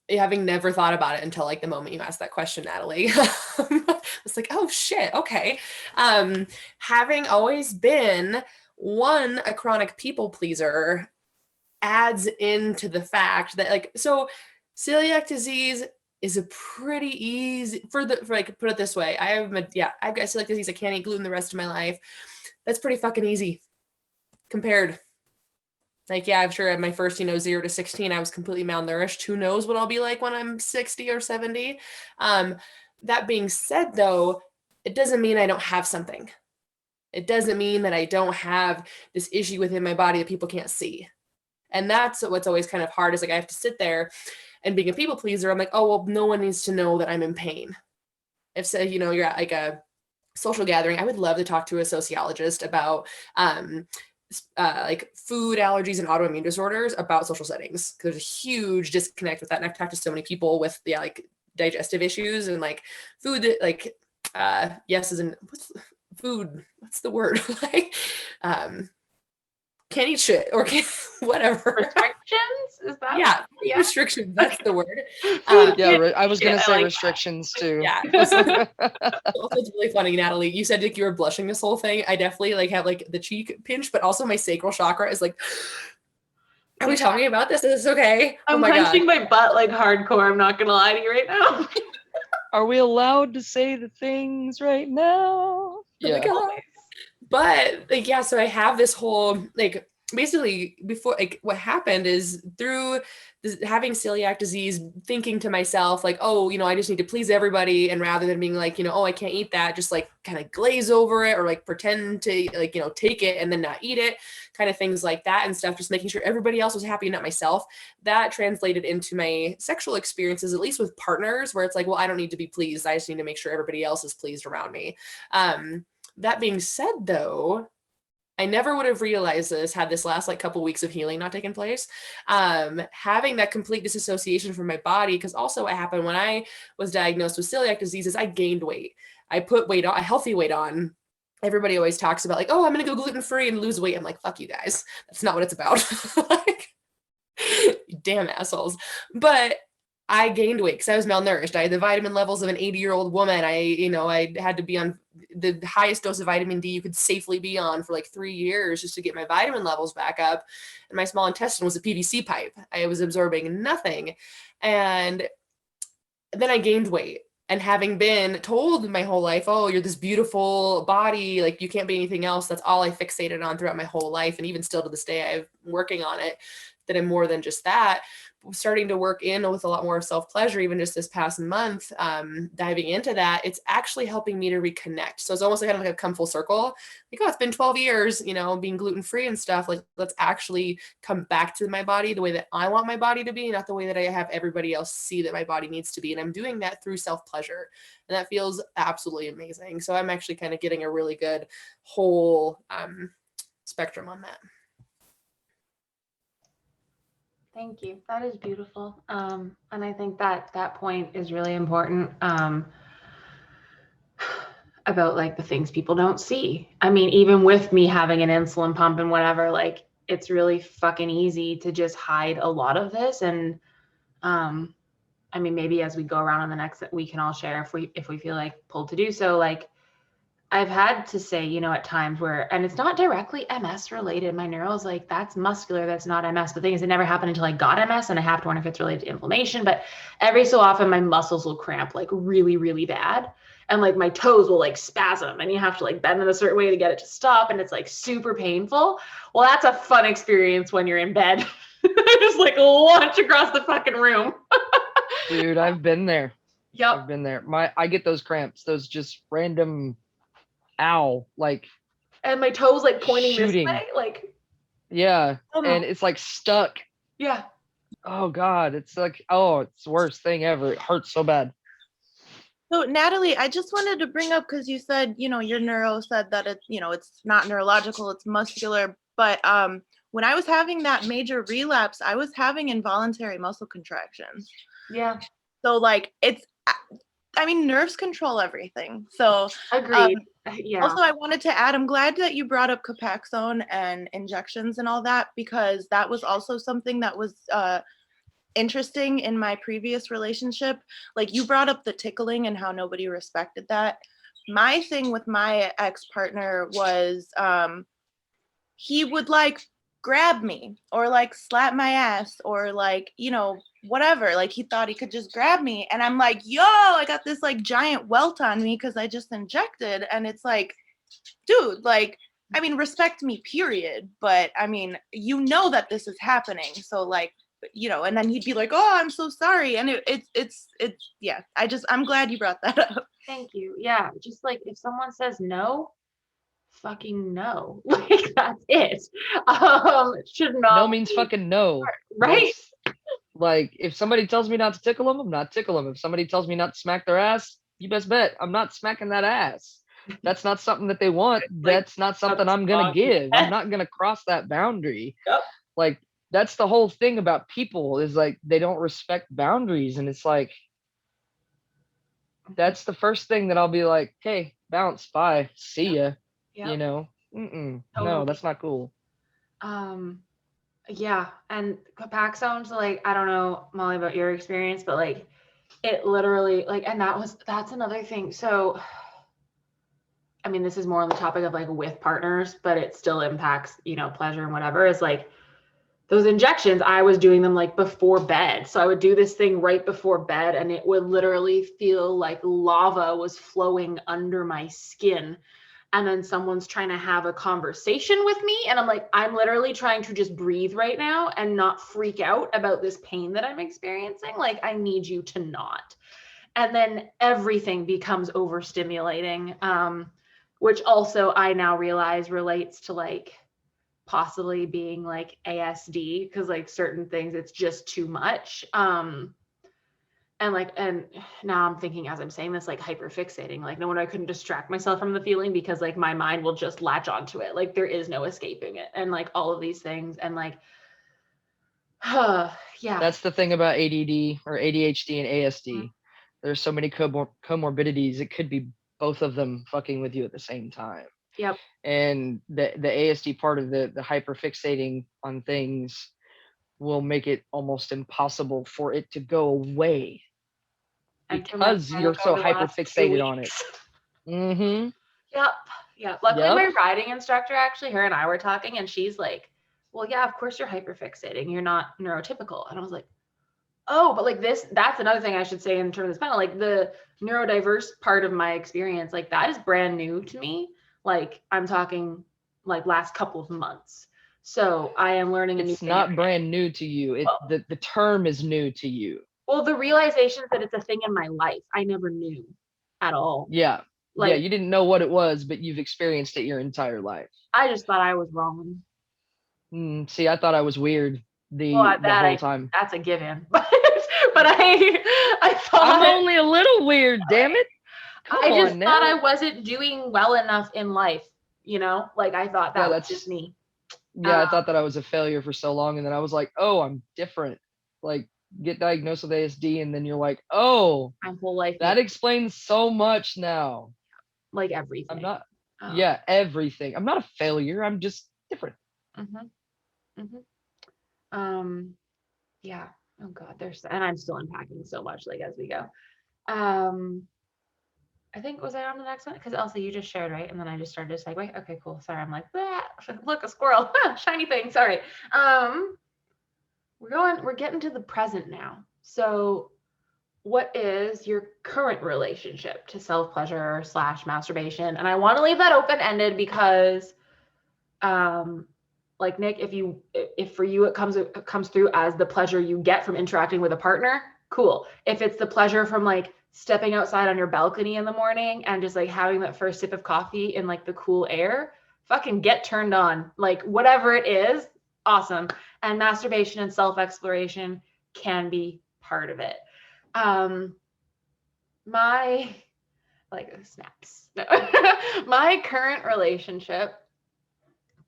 having never thought about it until like the moment you asked that question, Natalie, it's like, oh shit, okay. Having always been a chronic people pleaser adds into the fact that like, so celiac disease is a pretty easy for like, put it this way. I've got celiac disease. I can't eat gluten the rest of my life. That's pretty fucking easy compared. Like, yeah, I'm sure at my first, 0 to 16, I was completely malnourished. Who knows what I'll be like when I'm 60 or 70. That being said, though, it doesn't mean I don't have something. It doesn't mean that I don't have this issue within my body that people can't see. And that's what's always kind of hard is like I have to sit there and being a people pleaser. I'm like, oh, well, no one needs to know that I'm in pain. If so, you're at like a social gathering, I would love to talk to a sociologist about like food allergies and autoimmune disorders about social settings. Because there's a huge disconnect with that. And I've talked to so many people with like digestive issues and like food that like, yes, isn't what's the word? Like, can't eat shit or can't whatever.
Restrictions? Is that?
Yeah, restrictions. That's the word.
I was gonna say
like
restrictions too.
Yeah. Also, it's really funny, Natalie. You said like you were blushing this whole thing. I definitely like have like the cheek pinch, but also my sacral chakra is like. Are we talking about this? Is this okay?
I'm clenching my butt like hardcore. I'm not gonna lie to you right now.
Are we allowed to say the things right now? Yeah.
But like, yeah, so I have this whole like basically before like what happened is through having celiac disease, thinking to myself like, oh, I just need to please everybody, and rather than being like, oh, I can't eat that, just like kind of glaze over it or like pretend to like take it and then not eat it, kind of things like that and stuff, just making sure everybody else was happy, not myself. That translated into my sexual experiences, at least with partners, where it's like, well, I don't need to be pleased, I just need to make sure everybody else is pleased around me. That being said, though, I never would have realized this had this last like couple weeks of healing not taken place. Having that complete disassociation from my body, because also what happened when I was diagnosed with celiac disease is I gained weight. I put weight on, a healthy weight on. Everybody always talks about like, oh, I'm going to go gluten-free and lose weight. I'm like, fuck you guys. That's not what it's about. Like, damn assholes. But I gained weight because I was malnourished. I had the vitamin levels of an 80-year-old woman. I had to be on the highest dose of vitamin D you could safely be on for like 3 years just to get my vitamin levels back up. And my small intestine was a PVC pipe. I was absorbing nothing. And then I gained weight. And having been told my whole life, oh, you're this beautiful body, like you can't be anything else. That's all I fixated on throughout my whole life. And even still to this day, I'm working on it, that I'm more than just that. Starting to work in with a lot more self-pleasure, even just this past month, diving into that, it's actually helping me to reconnect. So it's almost like kind of like a come full circle. Like, oh, it's been 12 years, being gluten-free and stuff. Like, let's actually come back to my body the way that I want my body to be, not the way that I have everybody else see that my body needs to be. And I'm doing that through self-pleasure. And that feels absolutely amazing. So I'm actually kind of getting a really good whole spectrum on that.
Thank you. That is beautiful. And I think that point is really important about like the things people don't see. I mean, even with me having an insulin pump and whatever, like it's really fucking easy to just hide a lot of this. And I mean, maybe as we go around on the next, we can all share if we feel like pulled to do so. Like I've had to say, at times where, and it's not directly MS related. My neuro's like, that's muscular, that's not MS. The thing is, it never happened until I got MS, and I have to wonder if it's related to inflammation. But every so often, my muscles will cramp like really, really bad. And like my toes will like spasm, and you have to like bend in a certain way to get it to stop. And it's like super painful. Well, that's a fun experience when you're in bed. Just like launch across the fucking room.
Dude, I've been there.
Yep.
I've been there. I get those cramps, those just random like,
and my toes like pointing
shooting.
this way, like,
yeah, and it's like stuck.
Yeah.
Oh God, it's like, it's the worst thing ever. It hurts so bad.
So Natalie, I just wanted to bring up, because you said, your neuro said that it's, it's not neurological, it's muscular. But when I was having that major relapse, I was having involuntary muscle contractions.
Yeah.
So like I mean, nerves control everything. So
Agreed. Yeah.
also, I wanted to add, I'm glad that you brought up Copaxone and injections and all that, because that was also something that was interesting in my previous relationship. Like, you brought up the tickling and how nobody respected that. My thing with my ex-partner was he would like grab me or like slap my ass or like, you know, whatever. Like, he thought he could just grab me. And I'm like, yo, I got this like giant welt on me because I just injected. And it's like, dude, like, I mean, respect me, period. But I mean, you know that this is happening. So like, you know, and then he'd be like, oh, I'm so sorry. And it's yeah, I'm glad you brought that up.
Thank you. Yeah. Just like if someone says no, fucking no. Like that's it. It should not
No means
be
fucking no.
hard, right?
That's, like, if somebody tells me not to tickle them, I'm not tickle them. If somebody tells me not to smack their ass, you best bet I'm not smacking that ass. That's not something that they want.
Like,
That's not something I'm gonna give. I'm not gonna cross that boundary.
Yep.
Like, that's the whole thing about people, is like they don't respect boundaries. And it's like, that's the first thing that I'll be like, hey, bounce, bye, see ya.
Yep.
You know, no,
Totally.
that's not cool.
Yeah, and Copaxone's like, I don't know, Molly, about your experience, but like it literally like, and that's another thing. So I mean, this is more on the topic of like with partners, but it still impacts, you know, pleasure and whatever, is like those injections, I was doing them like before bed. So I would do this thing right before bed and it would literally feel like lava was flowing under my skin. And then someone's trying to have a conversation with me. And I'm like, I'm literally trying to just breathe right now and not freak out about this pain that I'm experiencing. Like, I need you to not. And then everything becomes overstimulating, which also I now realize relates to like possibly being like ASD, because like certain things, it's just too much. And now I'm thinking as I'm saying this, like hyperfixating, like no wonder I couldn't distract myself from the feeling, because like my mind will just latch onto it. Like there is no escaping it. And like all of these things. And like, yeah.
That's the thing about ADD or ADHD and ASD. There's so many comorbidities. It could be both of them fucking with you at the same time.
Yep.
And the ASD part of the hyperfixating on things will make it almost impossible for it to go away, because you're so hyperfixated on it. Mm-hmm.
Yep. Luckily, my riding instructor, actually, her and I were talking, and she's like, well, yeah, of course you're hyperfixating. You're not neurotypical. And I was like, oh, but like that's another thing I should say in terms of this panel, like the neurodiverse part of my experience, like that is brand new to me. Like I'm talking like last couple of months. So I am learning a new thing.
It's not brand new to you. The term is new to you.
Well, the realization that it's a thing in my life, I never knew at all.
Yeah.
Like,
yeah, you didn't know what it was, but you've experienced it your entire life.
I just thought I was wrong.
See, I thought I was weird the whole time.
That's a given. But I thought
I'm only a little weird, damn it.
I just thought I wasn't doing well enough in life, you know? Like I thought that was just me.
Yeah, I thought that I was a failure for so long, and then I was like, oh, I'm different. Like, get diagnosed with ASD, and then you're like, oh,
my whole life.
That explains so much now.
Like everything.
I'm not. Yeah, everything. I'm not a failure. I'm just different.
Yeah. Oh God, and I'm still unpacking so much, like as we go. I think, was I on the next one? Because Elsa, you just shared, right? And then I just started to segue. Okay, cool. Sorry, I'm like, look, a squirrel, shiny thing. Sorry. We're getting to the present now. So what is your current relationship to self-pleasure / masturbation? And I want to leave that open-ended because, like Nick, if for you it comes through as the pleasure you get from interacting with a partner, cool. If it's the pleasure from like stepping outside on your balcony in the morning and just like having that first sip of coffee in like the cool air, fucking get turned on. Like whatever it is, awesome. And masturbation and self-exploration can be part of it. My snaps. No. My current relationship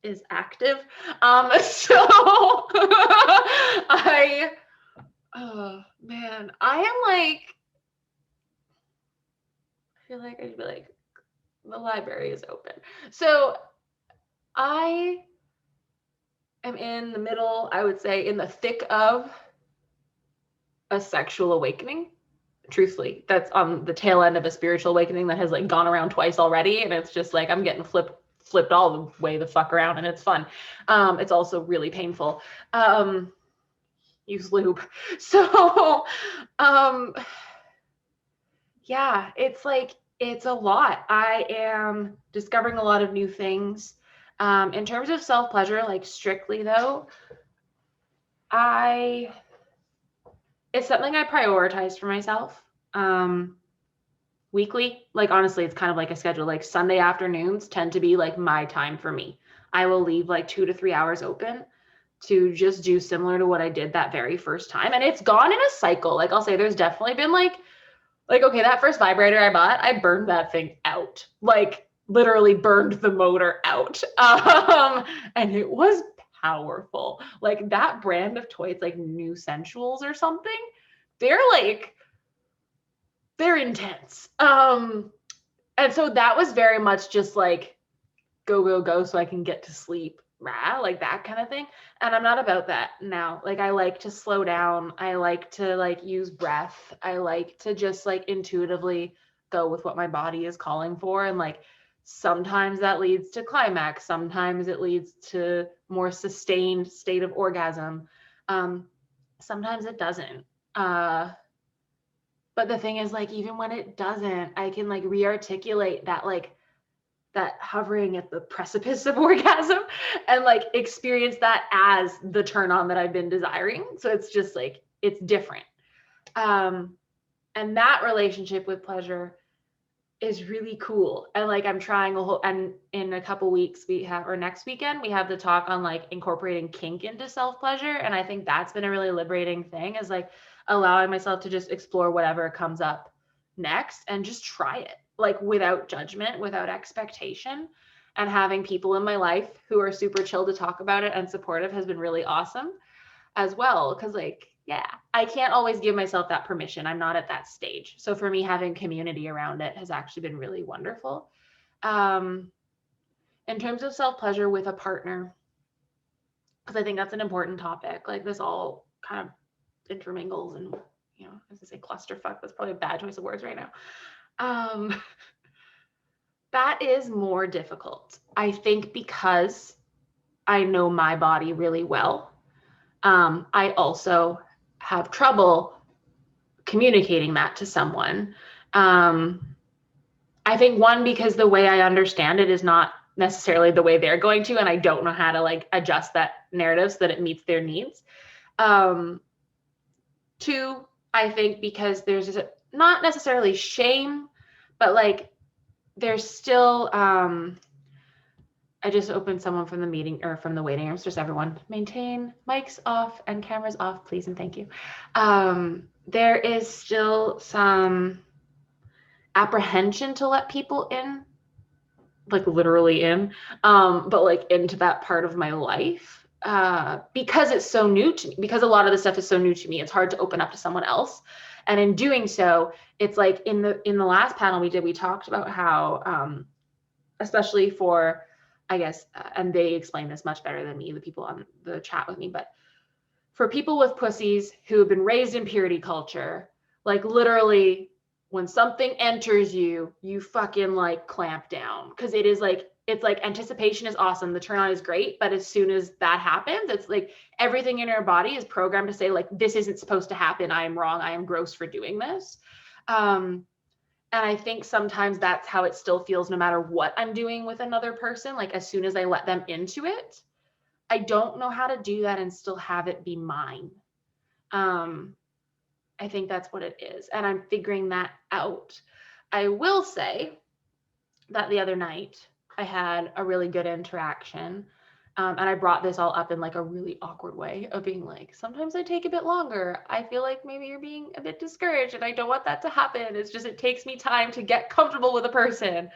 is active. So I am like, feel like I'd be like, the library is open. So I am in the middle, I would say, in the thick of a sexual awakening. Truthfully, that's on the tail end of a spiritual awakening that has like gone around twice already, and it's just like I'm getting flipped all the way the fuck around, and it's fun. It's also really painful. Use lube. So yeah, it's like, it's a lot. I am discovering a lot of new things. In terms of self-pleasure, like strictly though, it's something I prioritize for myself. Weekly, like honestly, it's kind of like a schedule. Like Sunday afternoons tend to be like my time for me. I will leave like 2 to 3 hours open to just do similar to what I did that very first time. And it's gone in a cycle. Like I'll say there's definitely been like, okay, that first vibrator I bought, I burned that thing out. Like literally burned the motor out. And it was powerful. Like that brand of toys, like New Sensuals or something, they're intense. And so that was very much just like go so I can get to sleep, like that kind of thing. And I'm not about that now. Like I like to slow down. I like to like use breath. I like to just like intuitively go with what my body is calling for. And like sometimes that leads to climax. Sometimes it leads to more sustained state of orgasm. Sometimes it doesn't. But the thing is, like, even when it doesn't, I can like re-articulate that, like that hovering at the precipice of orgasm and like experience that as the turn on that I've been desiring. So it's just like, it's different. And that relationship with pleasure is really cool. And like, I'm trying and in a couple weeks next weekend, we have the talk on like incorporating kink into self-pleasure. And I think that's been a really liberating thing, is like allowing myself to just explore whatever comes up next and just try it, like without judgment, without expectation. And having people in my life who are super chill to talk about it and supportive has been really awesome as well. Cause like, yeah, I can't always give myself that permission. I'm not at that stage. So for me, having community around it has actually been really wonderful. In terms of self-pleasure with a partner, because I think that's an important topic. Like this all kind of intermingles and, you know, as I say, clusterfuck, that's probably a bad choice of words right now. That is more difficult, I think, because I know my body really well. I also have trouble communicating that to someone. I think one, because the way I understand it is not necessarily the way they're going to, and I don't know how to like adjust that narrative so that it meets their needs. Two, I think because there's not necessarily shame, but like there's still, I just opened someone from the meeting or from the waiting rooms. Just everyone maintain mics off and cameras off, please and thank you. There is still some apprehension to let people in, like literally in, but like into that part of my life, because it's so new to me, because a lot of the stuff is so new to me, it's hard to open up to someone else. And in doing so, it's like in the last panel we did, we talked about how, especially for, I guess, and they explain this much better than me, the people on the chat with me, but for people with pussies who have been raised in purity culture, like literally when something enters you, you fucking like clamp down, because it is like, it's like anticipation is awesome, the turn on is great, but as soon as that happens, it's like everything in your body is programmed to say like, this isn't supposed to happen, I am wrong, I am gross for doing this. And I think sometimes that's how it still feels no matter what I'm doing with another person. Like as soon as I let them into it, I don't know how to do that and still have it be mine. I think that's what it is. And I'm figuring that out. I will say that the other night I had a really good interaction. And I brought this all up in like a really awkward way of being like, sometimes I take a bit longer. I feel like maybe you're being a bit discouraged and I don't want that to happen. It's just, it takes me time to get comfortable with a person.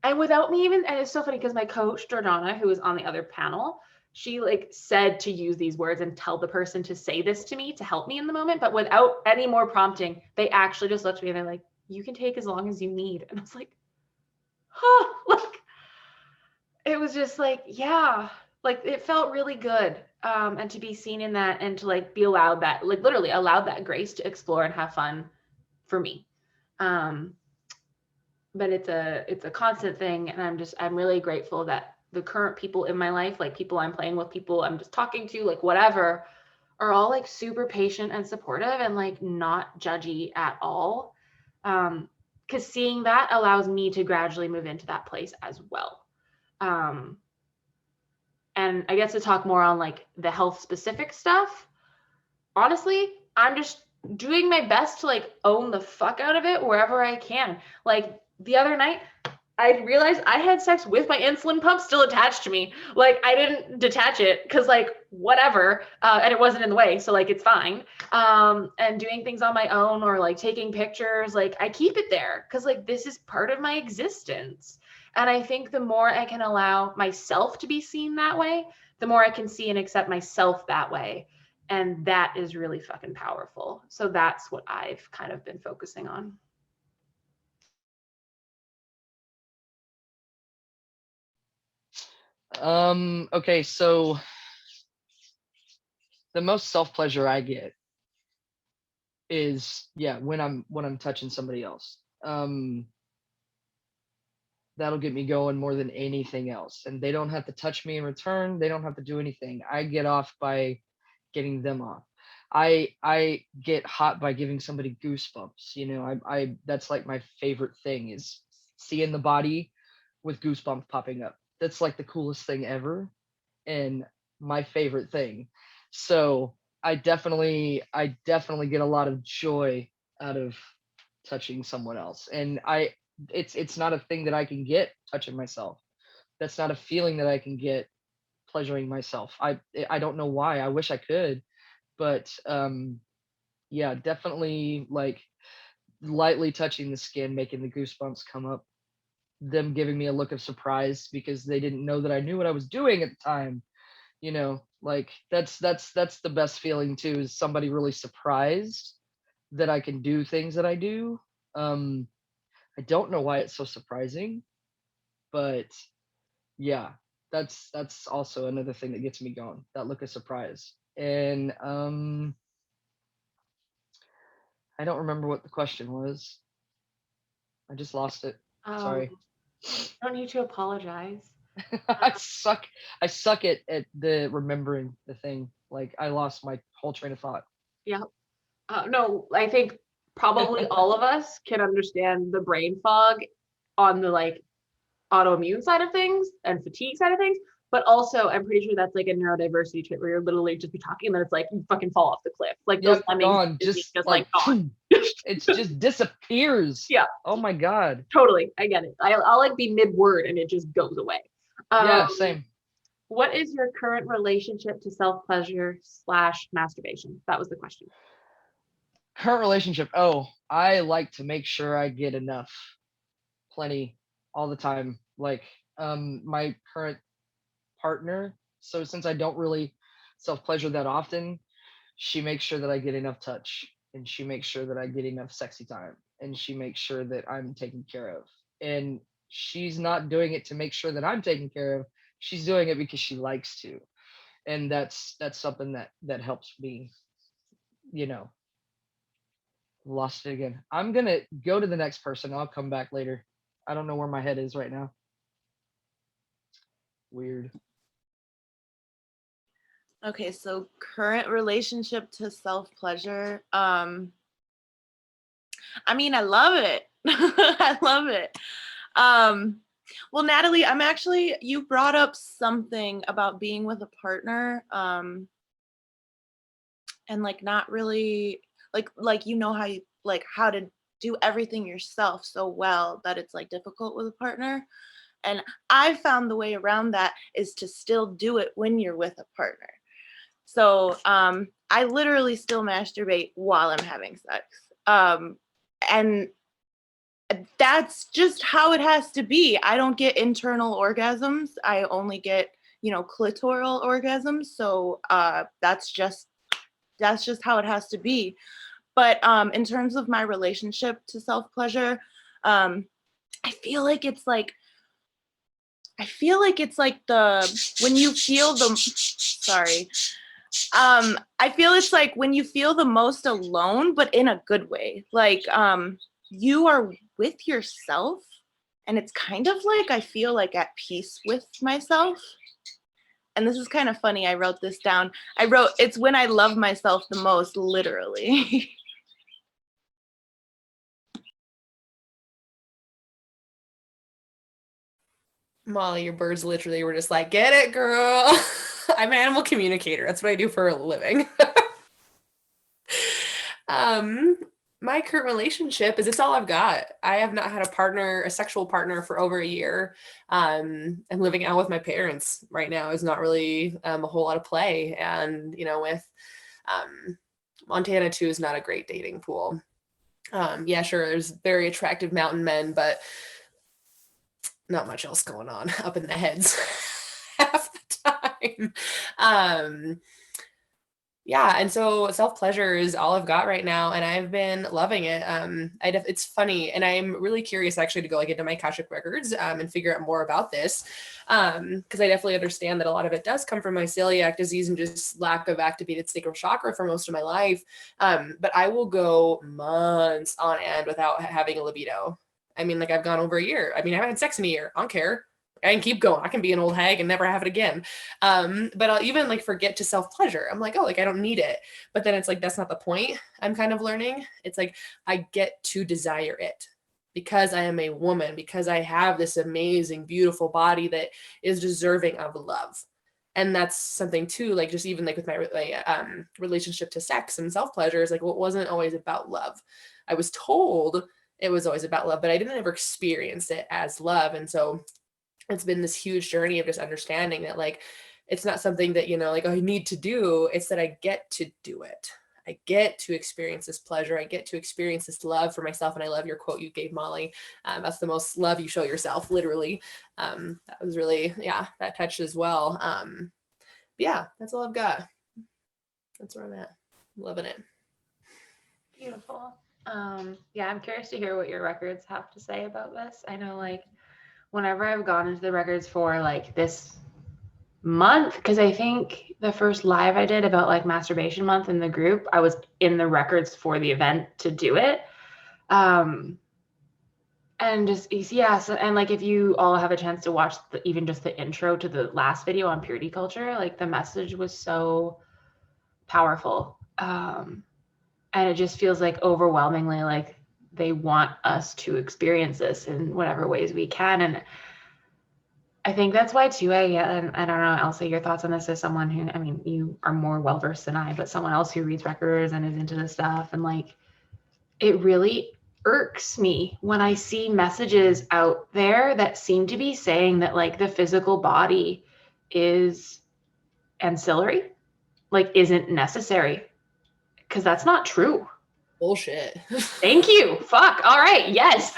And without me even, and it's so funny because my coach, Jordana, who was on the other panel, she like said to use these words and tell the person to say this to me to help me in the moment, but without any more prompting, they actually just looked at me and they're like, you can take as long as you need. And I was like, huh, like, it was just like, yeah, like it felt really good. And to be seen in that and to like be allowed that, like literally allowed that grace to explore and have fun for me. But it's a constant thing. And I'm really grateful that the current people in my life, like people I'm playing with, people I'm just talking to, like whatever, are all like super patient and supportive and like not judgy at all. Because seeing that allows me to gradually move into that place as well. And I guess to talk more on like the health specific stuff, honestly, I'm just doing my best to like own the fuck out of it wherever I can. Like the other night, I realized I had sex with my insulin pump still attached to me. Like I didn't detach it because like whatever, and it wasn't in the way, so like it's fine. And doing things on my own or like taking pictures, like I keep it there because like this is part of my existence. And I think the more I can allow myself to be seen that way, the more I can see and accept myself that way. And that is really fucking powerful. So that's what I've kind of been focusing on.
Okay, so the most self-pleasure I get is when I'm touching somebody else. That'll get me going more than anything else. And they don't have to touch me in return. They don't have to do anything. I get off by getting them off. I get hot by giving somebody goosebumps. You know, I that's like my favorite thing is seeing the body with goosebumps popping up. That's like the coolest thing ever and my favorite thing. So I definitely get a lot of joy out of touching someone else. And it's not a thing that I can get touching myself. That's not a feeling that I can get pleasuring myself. I don't know why. I wish I could, but yeah, definitely like lightly touching the skin, making the goosebumps come up, them giving me a look of surprise because they didn't know that I knew what I was doing at the time. You know, like that's the best feeling too, is somebody really surprised that I can do things that I do. I don't know why it's so surprising, but yeah, that's also another thing that gets me going. That look of surprise. And I don't remember what the question was. I just lost it. Sorry.
Don't need to apologize.
I suck at the remembering the thing. Like I lost my whole train of thought.
Yeah. No, I think probably all of us can understand the brain fog on the like autoimmune side of things and fatigue side of things. But also, I'm pretty sure that's like a neurodiversity trait where you're literally just be talking and then it's like you fucking fall off the cliff. Like those lemmings
gone. Just like
gone.
it just disappears.
Yeah.
Oh my god.
Totally. I get it. I'll like be mid-word and it just goes away.
Yeah, same.
What is your current relationship to self-pleasure / masturbation? That was the question.
Current relationship. Oh, I like to make sure I get enough. Plenty all the time. Like my current partner, so since I don't really self-pleasure that often, she makes sure that I get enough touch and she makes sure that I get enough sexy time and she makes sure that I'm taken care of. And she's not doing it to make sure that I'm taken care of. She's doing it because she likes to. And that's something that helps me, you know. Lost it again. I'm going to go to the next person. I'll come back later. I don't know where my head is right now. Weird.
Okay, so current relationship to self-pleasure. I mean, I love it. I love it. Well, Natalie, you brought up something about being with a partner, and like not really like you know how to do everything yourself so well that it's like difficult with a partner. And I found the way around that is to still do it when you're with a partner. So I literally still masturbate while I'm having sex. And that's just how it has to be. I don't get internal orgasms. I only get, clitoral orgasms. So that's just how it has to be. But in terms of my relationship to self-pleasure, I feel like it's like when you feel the I feel it's like when you feel the most alone, but in a good way. Like you are with yourself, and it's kind of like I feel like at peace with myself. And this is kind of funny. I wrote this down. It's when I love myself the most, literally.
Molly, your birds literally were just like, get it, girl. I'm an animal communicator. That's what I do for a living. My current relationship is it's all I've got. I have not had a sexual partner for over a year. And living out with my parents right now is not really a whole lot of play. And, with Montana too is not a great dating pool. Yeah, sure, there's very attractive mountain men, but not much else going on up in the heads half the time. Yeah, and so self-pleasure is all I've got right now, and I've been loving it. It's funny, and I'm really curious actually to go into my Akashic records and figure out more about this, because I definitely understand that a lot of it does come from my celiac disease and just lack of activated sacral chakra for most of my life. But I will go months on end without having a libido. I mean, like I've gone over a year. I mean, I haven't had sex in a year. I don't care. I can keep going. I can be an old hag and never have it again. But I'll even like forget to self-pleasure. I'm like, oh, like I don't need it. But then it's like, that's not the point. I'm kind of learning. It's like, I get to desire it because I am a woman, because I have this amazing, beautiful body that is deserving of love. And that's something too, like just even like with my relationship to sex and self-pleasure is like, well, it wasn't always about love. I was told it was always about love, but I didn't ever experience it as love. And so it's been this huge journey of just understanding that like, it's not something that, like, oh, I need to do. It's that I get to do it. I get to experience this pleasure. I get to experience this love for myself. And I love your quote you gave, Molly. That's the most love you show yourself, literally. That was really, that touched as well. Yeah, that's all I've got. That's where I'm at. Loving it.
Beautiful. Yeah, I'm curious to hear what your records have to say about this. I know like whenever I've gone into the records for like this month, because I think the first live I did about like masturbation month in the group, I was in the records for the event to do it. And just, so, and like if you all have a chance to watch even just the intro to the last video on purity culture, like the message was so powerful. And it just feels like overwhelmingly like they want us to experience this in whatever ways we can. And I think that's why too, I don't know, Elsa, your thoughts on this as someone who, I mean, you are more well-versed than I, but someone else who reads records and is into this stuff. And like, it really irks me when I see messages out there that seem to be saying that like the physical body is ancillary, like isn't necessary, because that's not true.
Bullshit.
Thank you. Fuck. All right. Yes.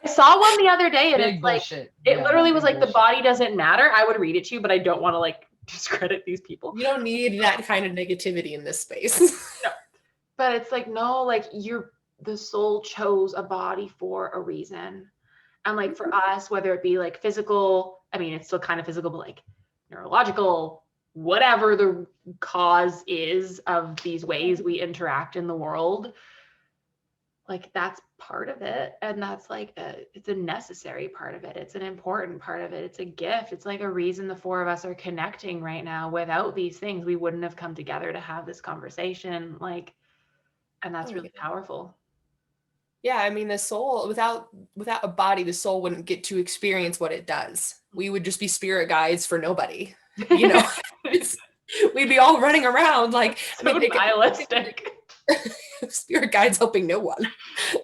I saw one the other day and
Big
it's like,
bullshit.
it
Yeah,
literally
big
was like,
bullshit.
the body doesn't matter. I would read it to you, but I don't want to like discredit these people.
You don't need that kind of negativity in this space.
No. But it's like, no, like the soul chose a body for a reason. And like for us, whether it be like physical, I mean, it's still kind of physical, but like neurological, whatever the cause is of these ways we interact in the world, like that's part of it. And that's like it's a necessary part of it. It's an important part of it. It's a gift. It's like a reason the four of us are connecting right now. Without these things, we wouldn't have come together to have this conversation. Like, and that's really powerful.
Yeah, I mean, the soul, without a body, the soul wouldn't get to experience what it does. We would just be spirit guides for nobody. We'd be all running around like
so nihilistic.
Spirit guides helping no one.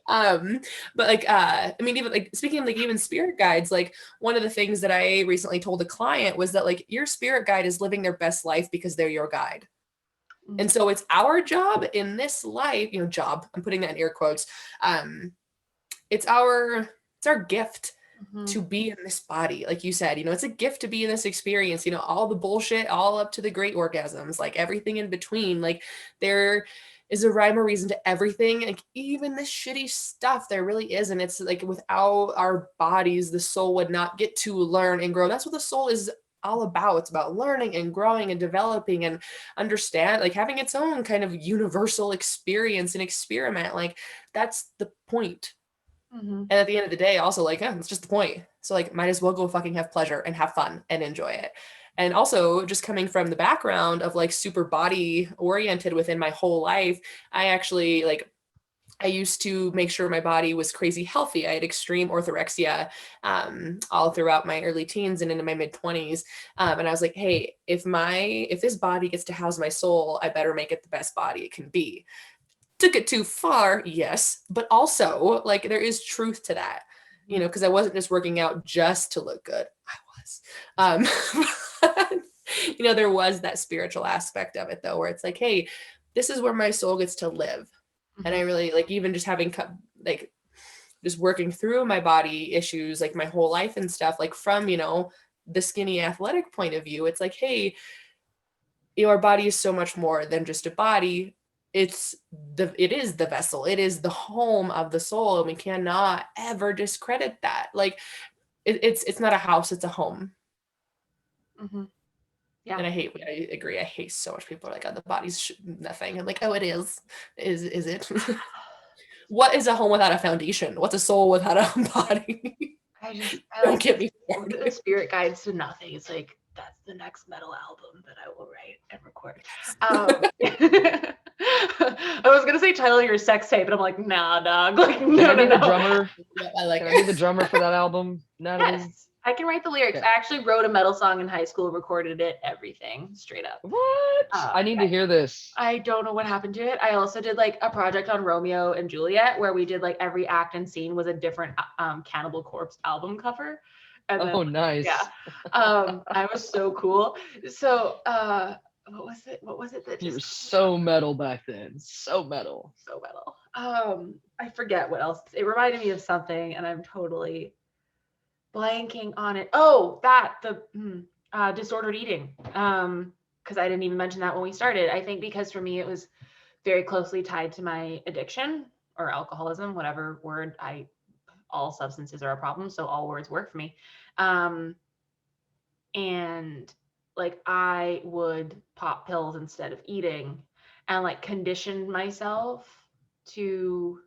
But like I mean, even like speaking of like even spirit guides, like one of the things that I recently told a client was that like your spirit guide is living their best life because they're your guide. And so it's our job in this life, job, I'm putting that in air quotes. It's our gift to be in this body. Like you said, it's a gift to be in this experience, all the bullshit, all up to the great orgasms, like everything in between, like is a rhyme or reason to everything. Like even the shitty stuff, there really is. And it's like without our bodies, the soul would not get to learn and grow. That's what the soul is all about. It's about learning and growing and developing and understand, like having its own kind of universal experience and experiment. Like that's the point. And at the end of the day, also like, it's just the point. So like, might as well go fucking have pleasure and have fun and enjoy it. And also just coming from the background of like super body oriented within my whole life, I actually like, I used to make sure my body was crazy healthy. I had extreme orthorexia all throughout my early teens and into my mid 20s. And I was like, hey, if this body gets to house my soul, I better make it the best body it can be. Took it too far, yes, but also like there is truth to that, you know, because I wasn't just working out just to look good. I was. You know, there was that spiritual aspect of it though, where it's like, hey, this is where my soul gets to live. And I really like even just having like just working through my body issues like my whole life and stuff, like from, you know, the skinny athletic point of view, it's like, hey, you know, our body is so much more than just a body. It is the vessel, it is the home of the soul, and we cannot ever discredit that. Like it's not a house, it's a home. Yeah. And I agree. I hate so much people are like, oh, the body's nothing. I'm like, oh, it is. Is it? What is a home without a foundation? What's a soul without a body?
I
Don't get me
started. The Spirit Guides to Nothing. It's like, that's the next metal album that I will write and record. I was gonna say title your sex tape, but I'm like, nah, dog. Like, no.
The drummer. Yeah, Can I be the drummer for that album, Natalie?
Yes, I can write the lyrics.
Okay.
I actually wrote a metal song in high school, recorded it, everything, straight up.
What? I need to hear this.
I don't know what happened to it. I also did like a project on Romeo and Juliet where we did like every act and scene was a different Cannibal Corpse album cover. And then,
nice.
Yeah. I was so cool. So what was it that
you were so metal back then? So metal.
I forget what else. It reminded me of something and I'm totally blanking on it. Oh, the disordered eating. Because I didn't even mention that when we started. I think because for me it was very closely tied to my addiction or alcoholism, whatever word. All substances are a problem, so all words work for me. And like I would pop pills instead of eating and like condition myself to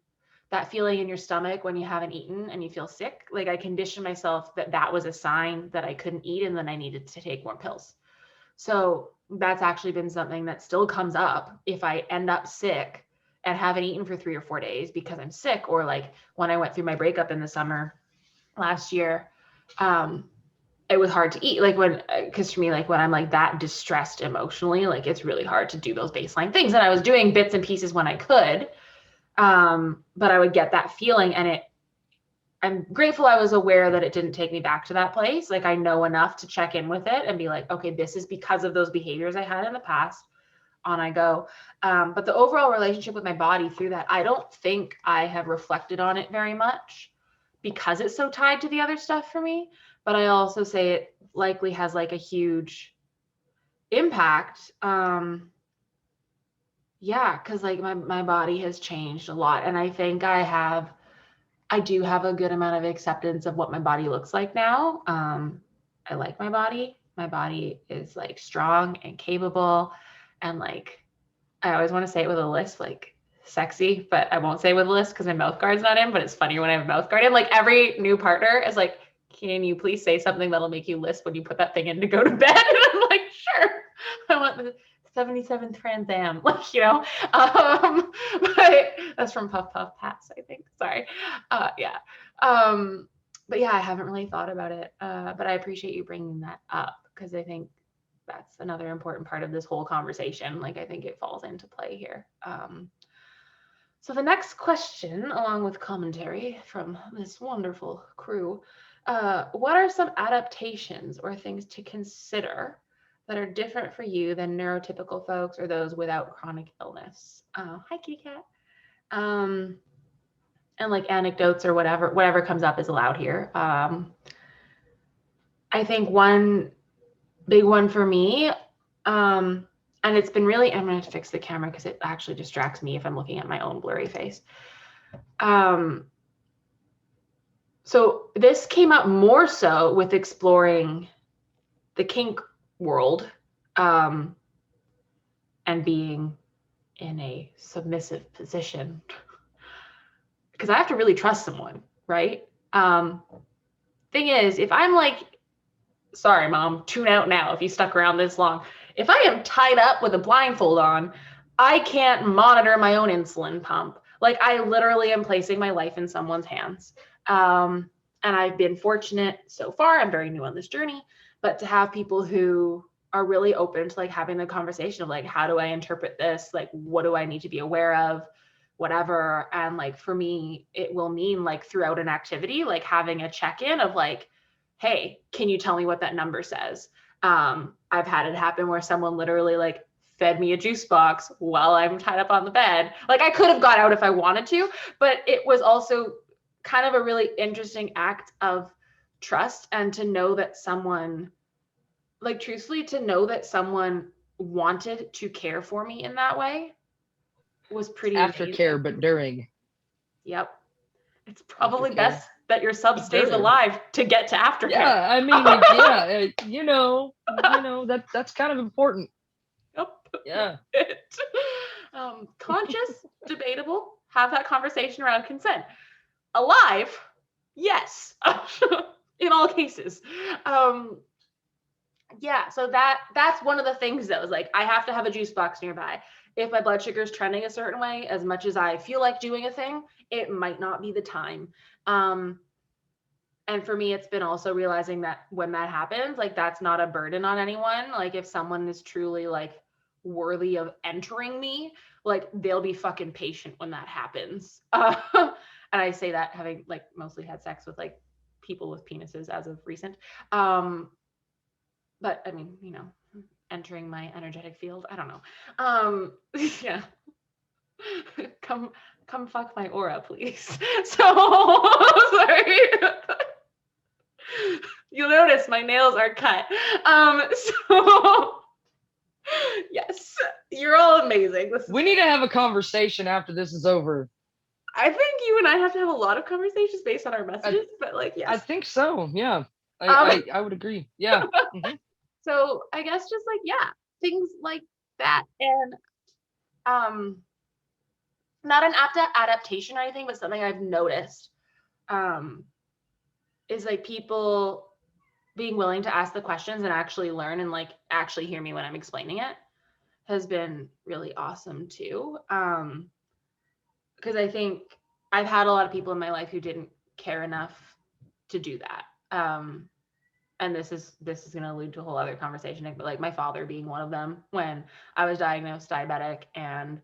that feeling in your stomach when you haven't eaten and you feel sick. Like I conditioned myself that was a sign that I couldn't eat and then I needed to take more pills. So that's actually been something that still comes up if I end up sick and haven't eaten for 3 or 4 days because I'm sick, or like when I went through my breakup in the summer last year, it was hard to eat. Like because for me, like when I'm like that distressed emotionally, like it's really hard to do those baseline things. And I was doing bits and pieces when I could, but I would get that feeling and I'm grateful I was aware that it didn't take me back to that place. Like I know enough to check in with it and be like, okay, this is because of those behaviors I had in the past. On I go. But the overall relationship with my body through that, I don't think I have reflected on it very much because it's so tied to the other stuff for me. But I also say it likely has like a huge impact. Because like my body has changed a lot. And I think I do have a good amount of acceptance of what my body looks like now. I like my body. My body is like strong and capable. And like, I always want to say it with a lisp, like sexy, but I won't say it with a lisp because my mouth guard's not in, but it's funny when I have a mouth guard in. Like every new partner is like, can you please say something that'll make you lisp when you put that thing in to go to bed? And I'm like, sure. I want the 77th Trans Am, like, you know, but that's from Puff Puff Pass, I think. Sorry. Yeah. But yeah, I haven't really thought about it. But I appreciate you bringing that up because I think that's another important part of this whole conversation. Like, I think it falls into play here. So the next question, along with commentary from this wonderful crew, what are some adaptations or things to consider that are different for you than neurotypical folks or those without chronic illness? Hi, kitty cat. And like anecdotes or whatever comes up is allowed here. I think one big one for me and it's been really, I'm going to fix the camera because it actually distracts me if I'm looking at my own blurry face. So this came up more so with exploring the kink world, and being in a submissive position, because I have to really trust someone, right? Thing is, if I'm like, sorry, mom, tune out now if you stuck around this long. If I am tied up with a blindfold on, I can't monitor my own insulin pump. Like, I literally am placing my life in someone's hands. And I've been fortunate so far. I'm very new on this journey, but to have people who are really open to like having the conversation of like, how do I interpret this? Like, what do I need to be aware of? Whatever. And like, for me, it will mean like throughout an activity, like having a check-in of like, hey, can you tell me what that number says? I've had it happen where someone literally like fed me a juice box while I'm tied up on the bed. Like, I could have got out if I wanted to, but it was also kind of a really interesting act of trust, and to know that someone, like, truthfully, to know that someone wanted to care for me in that way was pretty
Aftercare,
amazing.
but during.
Yep. It's probably
Aftercare.
best that your sub stays
During.
alive to get to aftercare.
Yeah, I mean, yeah, that's kind of important.
Yep.
Yeah.
Conscious, debatable. Have that conversation around consent. Alive, yes, in all cases. Yeah, so that's one of the things that was like, I have to have a juice box nearby. If my blood sugar is trending a certain way, as much as I feel like doing a thing, it might not be the time. And for me, it's been also realizing that when that happens, like, that's not a burden on anyone. Like, if someone is truly like worthy of entering me, like, they'll be fucking patient when that happens. And I say that having like mostly had sex with like people with penises as of recent. But I mean, you know, entering my energetic field, I don't know. Yeah. Come fuck my aura, please. So sorry. You'll notice my nails are cut. So yes, you're all amazing.
We need to have a conversation after this is over.
I think you and I have to have a lot of conversations based on our messages, but like, yes.
I think so. Yeah, I would agree. Yeah. Mhm.
So I guess just like, yeah, things like that, and not an adaptation or anything, but something I've noticed is like people being willing to ask the questions and actually learn and like actually hear me when I'm explaining it has been really awesome too. Because I think I've had a lot of people in my life who didn't care enough to do that. And this is going to allude to a whole other conversation, but like my father being one of them, when I was diagnosed diabetic, and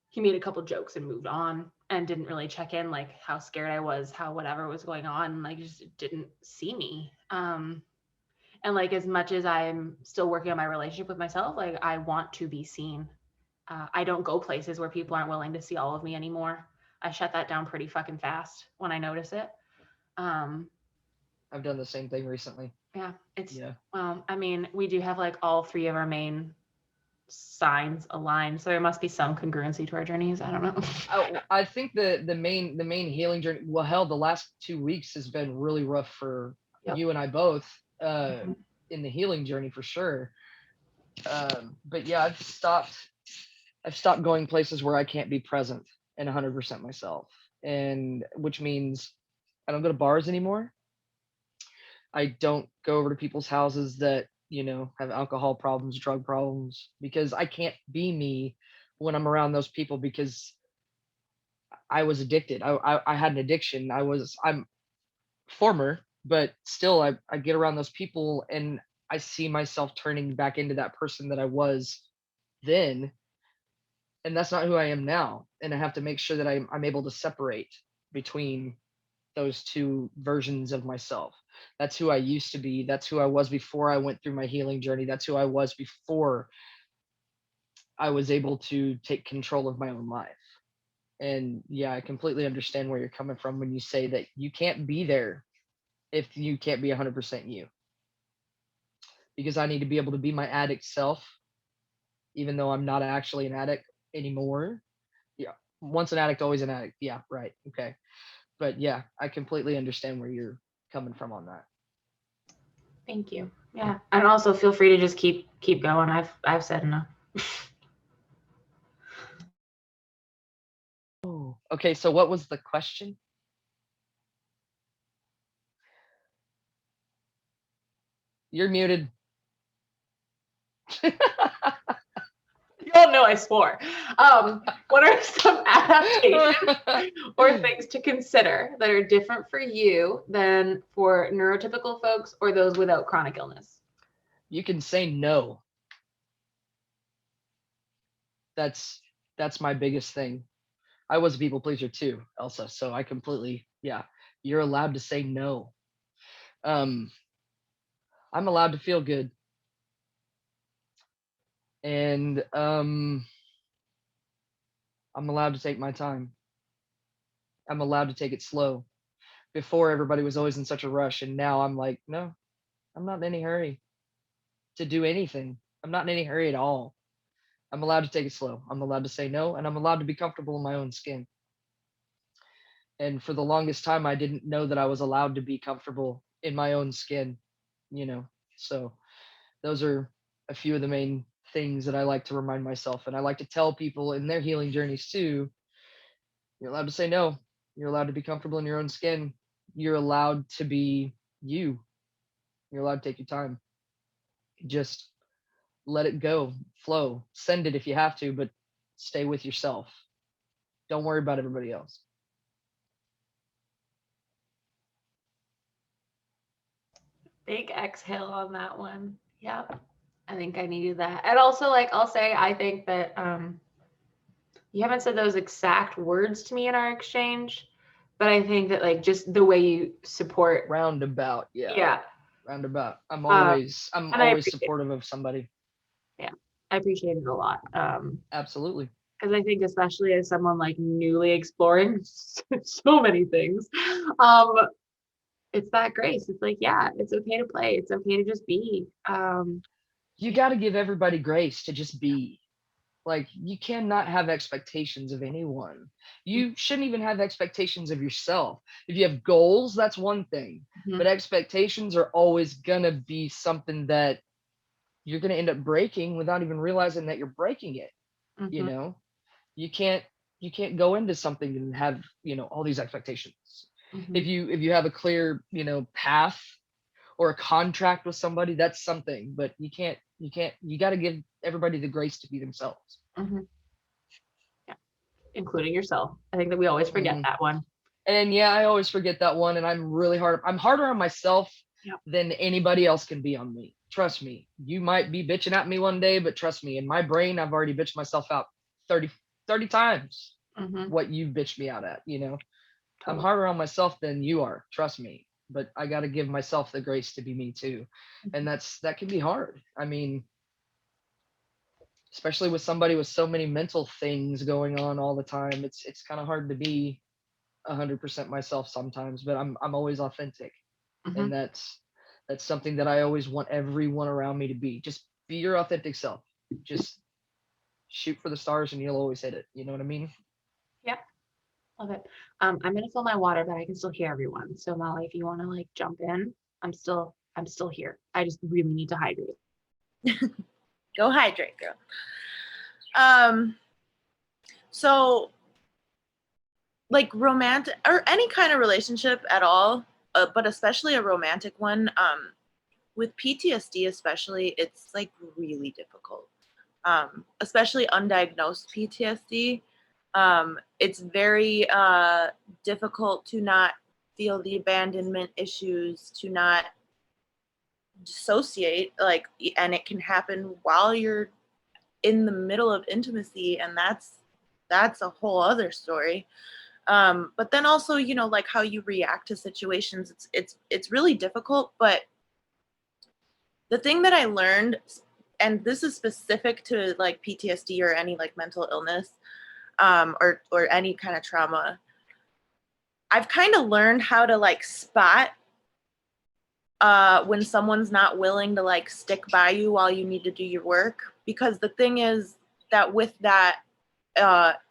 he made a couple jokes and moved on and didn't really check in, like how scared I was, how whatever was going on, like just didn't see me. And like, as much as I'm still working on my relationship with myself, like, I want to be seen. I don't go places where people aren't willing to see all of me anymore. I shut that down pretty fucking fast when I notice it.
I've done the same thing recently.
Yeah, it's,
Yeah.
well, I mean, we do have like all three of our main signs aligned, so there must be some congruency to our journeys. I don't know.
I think the main healing journey, well, hell, the last 2 weeks has been really rough for you and I both, in the healing journey for sure. But yeah, I've stopped going places where I can't be present and 100% myself, and which means I don't go to bars anymore. I don't go over to people's houses that, you know, have alcohol problems, drug problems, because I can't be me when I'm around those people, because I was addicted. I had an addiction. I'm former, but still I get around those people and I see myself turning back into that person that I was then. And that's not who I am now. And I have to make sure that I'm able to separate between those two versions of myself. That's who I used to be. That's who I was before I went through my healing journey. That's who I was before I was able to take control of my own life. And yeah, I completely understand where you're coming from when you say that you can't be there if you can't be 100% you. Because I need to be able to be my addict self even though I'm not actually an addict anymore. Yeah, once an addict, always an addict. Yeah, right. Okay. But yeah, I completely understand where you're coming from on that.
Thank you. Yeah, and also feel free to just keep going. I've said enough.
Oh, okay. So what was the question? You're muted.
You all know I swore. What are some adaptations or things to consider that are different for you than for neurotypical folks or those without chronic illness?
You can say no. That's my biggest thing. I was a people pleaser too, Elsa. So I completely, yeah. You're allowed to say no. I'm allowed to feel good. And I'm allowed to take my time. I'm allowed to take it slow. Before, everybody was always in such a rush, and now I'm like, no, I'm not in any hurry to do anything. I'm not in any hurry at all. I'm allowed to take it slow. I'm allowed to say no, and I'm allowed to be comfortable in my own skin. And for the longest time, I didn't know that I was allowed to be comfortable in my own skin, you know. So those are a few of the main things that I like to remind myself, and I like to tell people in their healing journeys too. You're allowed to say no. You're allowed to be comfortable in your own skin. You're allowed to be you. You're allowed to take your time. Just let it go, flow. Send it if you have to, but stay with yourself. Don't worry about everybody else.
Big exhale on that one. Yep. I think I needed that. And also, like, I'll say, I think that you haven't said those exact words to me in our exchange, but I think that, like, just the way you support.
Roundabout, yeah.
Yeah.
Roundabout. I'm always supportive of somebody.
Yeah. I appreciate it a lot.
Absolutely.
Because I think, especially as someone like newly exploring so many things, it's that grace. It's like, yeah, it's okay to play. It's okay to just be.
You got to give everybody grace to just be. Like, you cannot have expectations of anyone. You shouldn't even have expectations of yourself. If you have goals, that's one thing.
Mhm.
But expectations are always going to be something that you're going to end up breaking without even realizing that you're breaking it. You
Mhm.
know, you can't go into something and have, all these expectations.
Mhm.
If you have a clear, path or a contract with somebody, that's something. But you got to give everybody the grace to be themselves.
Mhm. Yeah, including yourself. I think that we always forget
Mhm.
that one.
And yeah, I always forget that one, and I'm harder on myself
Yep.
than anybody else can be on me. Trust me. You might be bitching at me one day, but trust me, in my brain, I've already bitched myself out 30 times
Mhm.
what you bitched me out at, I'm
Totally.
harder on myself than you are, trust me. But I got to give myself the grace to be me too. And that can be hard. I mean, especially with somebody with so many mental things going on all the time, it's kind of hard to be 100% myself sometimes, but I'm always authentic.
Mhm.
And that's something that I always want everyone around me to be. Just be your authentic self. Just shoot for the stars and you'll always hit it. You know what I mean?
Yep. Love it. I'm gonna fill my water, but I can still hear everyone. So Molly, if you want to like jump in, I'm still here. I just really need to hydrate.
Go hydrate, girl. So like romantic or any kind of relationship at all, but especially a romantic one, with PTSD especially, it's like really difficult. Especially undiagnosed PTSD. It's very difficult to not feel the abandonment issues, to not dissociate, like, and it can happen while you're in the middle of intimacy, and that's a whole other story. But then also, like how you react to situations, it's really difficult. But the thing that I learned, and this is specific to like PTSD or any like mental illness, or any kind of trauma, I've kind of learned how to like spot when someone's not willing to like stick by you while you need to do your work. Because the thing is that with that,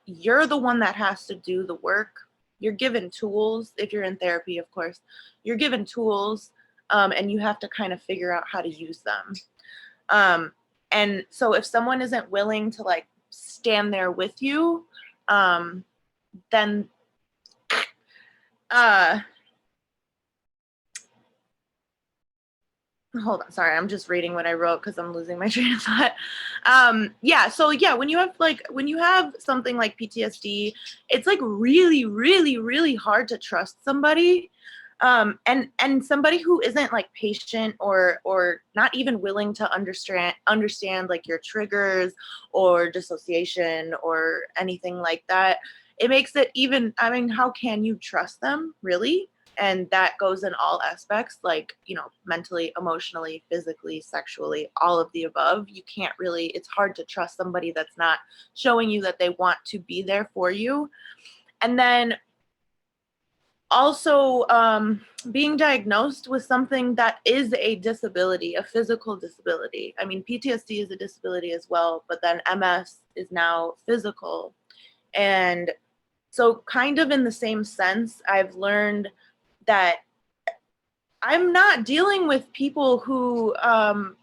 you're the one that has to do the work. You're given tools. If you're in therapy, of course, you're given tools, and you have to kind of figure out how to use them. And so if someone isn't willing to like stand there with you, then hold on, sorry, I'm just reading what I wrote because I'm losing my train of thought. So when you have something like PTSD, it's like really, really, really hard to trust somebody. And somebody who isn't like patient or not even willing to understand like your triggers or dissociation or anything like that, it makes it even, I mean, how can you trust them really? And that goes in all aspects, like, mentally, emotionally, physically, sexually, all of the above. You can't really, it's hard to trust somebody that's not showing you that they want to be there for you. And then also being diagnosed with something that is a disability, a physical disability. I mean, PTSD is a disability as well, but then MS is now physical. And so kind of in the same sense, I've learned that I'm not dealing with people who aren't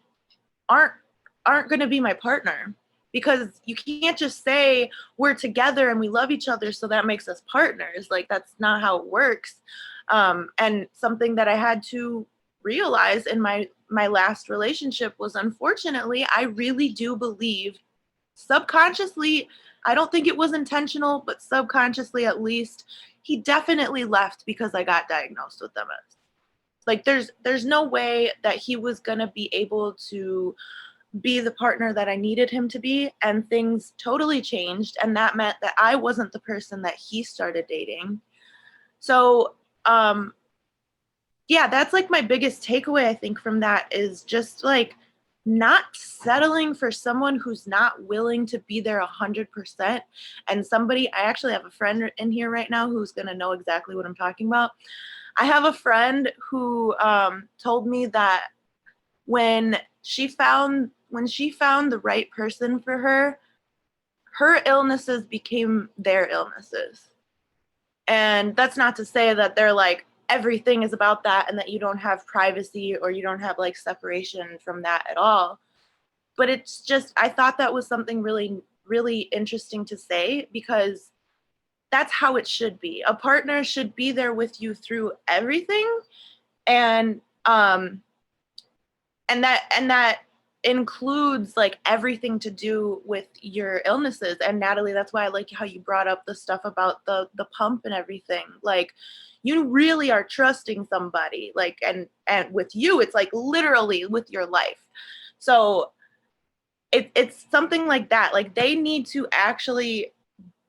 going to be my partner, because you can't just say we're together and we love each other, so that makes us partners. Like, that's not how it works. And something that I had to realize in my last relationship was, unfortunately, I really do believe subconsciously, I don't think it was intentional, but subconsciously at least, he definitely left because I got diagnosed with MS. Like, there's no way that he was gonna be able to be the partner that I needed him to be, and things totally changed, and that meant that I wasn't the person that he started dating. So that's like my biggest takeaway, I think, from that, is just like not settling for someone who's not willing to be there 100%. And I actually have a friend in here right now who's going to know exactly what I'm talking about. I have a friend who told me that when she found the right person for her, her illnesses became their illnesses. And that's not to say that they're like, everything is about that and that you don't have privacy or you don't have like separation from that at all. But it's just, I thought that was something really, really interesting to say, because that's how it should be. A partner should be there with you through everything. And that includes like everything to do with your illnesses. And Natalie, that's why I like how you brought up the stuff about the pump and everything. Like, you really are trusting somebody, like, and with you, it's like literally with your life. So it's something like that. Like, they need to actually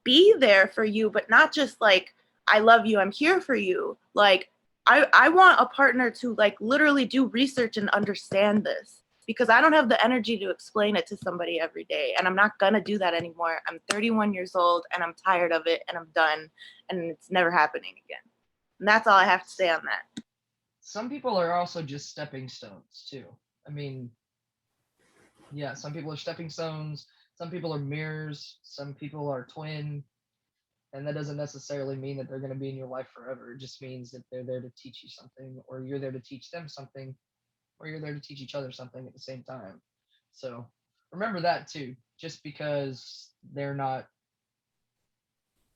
be there for you, but not just like, I love you, I'm here for you. Like, I want a partner to like literally do research and understand this, because I don't have the energy to explain it to somebody every day, and I'm not gonna do that anymore. I'm 31 years old and I'm tired of it, and I'm done, and it's never happening again. And that's all I have to say on that.
Some people are also just stepping stones too. I mean, yeah, some people are stepping stones, some people are mirrors, some people are twin, and that doesn't necessarily mean that they're going to be in your life forever. It just means that they're there to teach you something, or you're there to teach them something, or you're there to teach each other something at the same time. So remember that too. Just because they're not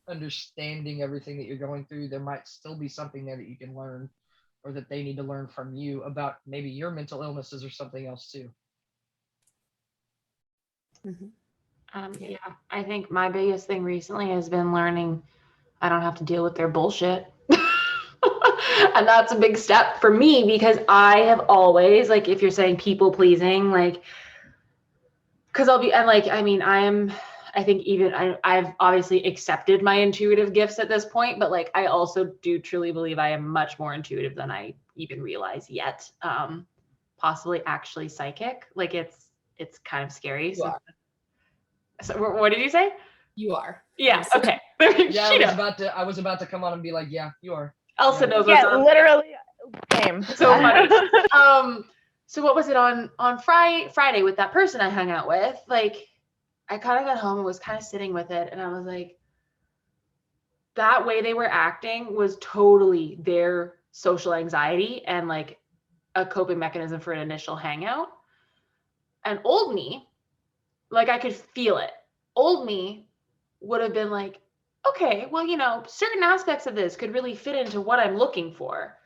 understanding everything that you're going through, there might still be something there that you can learn, or that they need to learn from you about maybe your mental illnesses or something else too.
Yeah, I think my biggest thing recently has been learning I don't have to deal with their bullshit. And that's a big step for me, because I have always, like, if you're saying people pleasing, like, because I'll be, and like, I mean, I think even I've obviously accepted my intuitive gifts at this point, but like, I also do truly believe I am much more intuitive than I even realize yet. Possibly actually psychic. Like, it's kind of scary. So what did you say?
You are.
Yeah. Okay.
Yeah, I was about to come on and be like, yeah, you are.
Elsa knows
Yeah,
what's up.
Same.
So funny. So what was it on Friday with that person I hung out with? Like, I kind of got home and was kind of sitting with it, and I was like, that way they were acting was totally their social anxiety and like a coping mechanism for an initial hangout. And old me, like, I could feel it. Old me would have been like, okay, well, you know, certain aspects of this could really fit into what I'm looking for.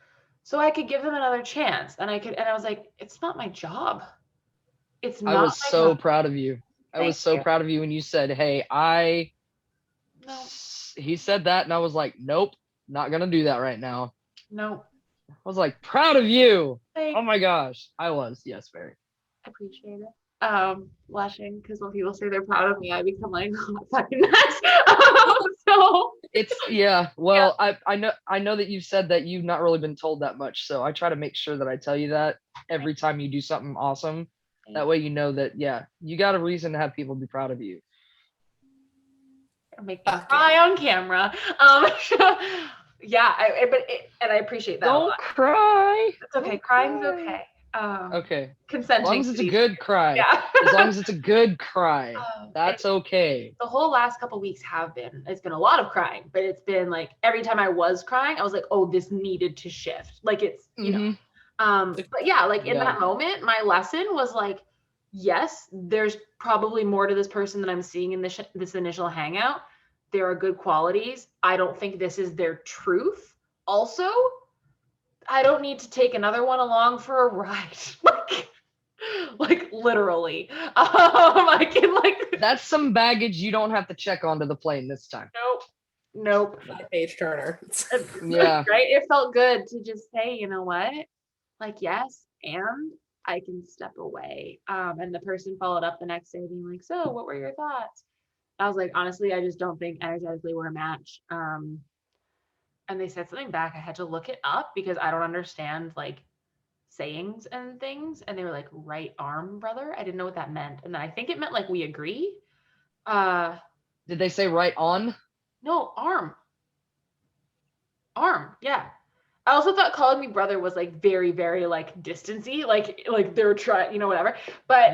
So I could give them another chance. And I was like, it's not my job. It's not
I was
my
so
job.
proud of you. I was
Thank
so
you.
proud of you when you said, hey,
No,
he said that, and I was like, nope, not gonna do that right now.
no.
I was like, proud of you.
Thank
Oh my gosh. I was, yes, very.
I appreciate it. Blushing because when people say they're proud of me, I become like, oh, fucking nuts. So
It's yeah. Well, I know that you've said that you've not really been told that much, so I try to make sure that I tell you that every time you do something awesome. That way you know that you got a reason to have people be proud of you.
make me cry on camera. Yeah, and I appreciate that a
Don't
lot.
cry.
It's okay.
Don't
Crying's
cry.
okay.
Okay.
Consenting.
As long as it's
to
a
these
good cry.
Yeah.
As long as it's a good cry. That's okay.
The whole last couple weeks it's been a lot of crying, but it's been like every time I was crying, I was like, oh, this needed to shift. Like it's, you know, but yeah, like in that moment, my lesson was like, yes, there's probably more to this person than I'm seeing in this initial hangout. There are good qualities. I don't think this is their truth. Also, I don't need to take another one along for a ride. like literally. I can like
That's some baggage you don't have to check onto the plane this time.
Nope.
Like a page turner.
Yeah.
Right? It felt good to just say, you know what? Like, yes, and I can step away. And the person followed up the next day being like, so what were your thoughts? I was like, honestly, I just don't think energetically we're a match. And they said something back. I had to look it up because I don't understand like sayings and things. And they were like, right arm, brother. I didn't know what that meant. And I think it meant like we agree.
Did they say right on?
No, arm. Yeah. I also thought calling me brother was like very, very like distancy, like they're trying, you know, whatever. But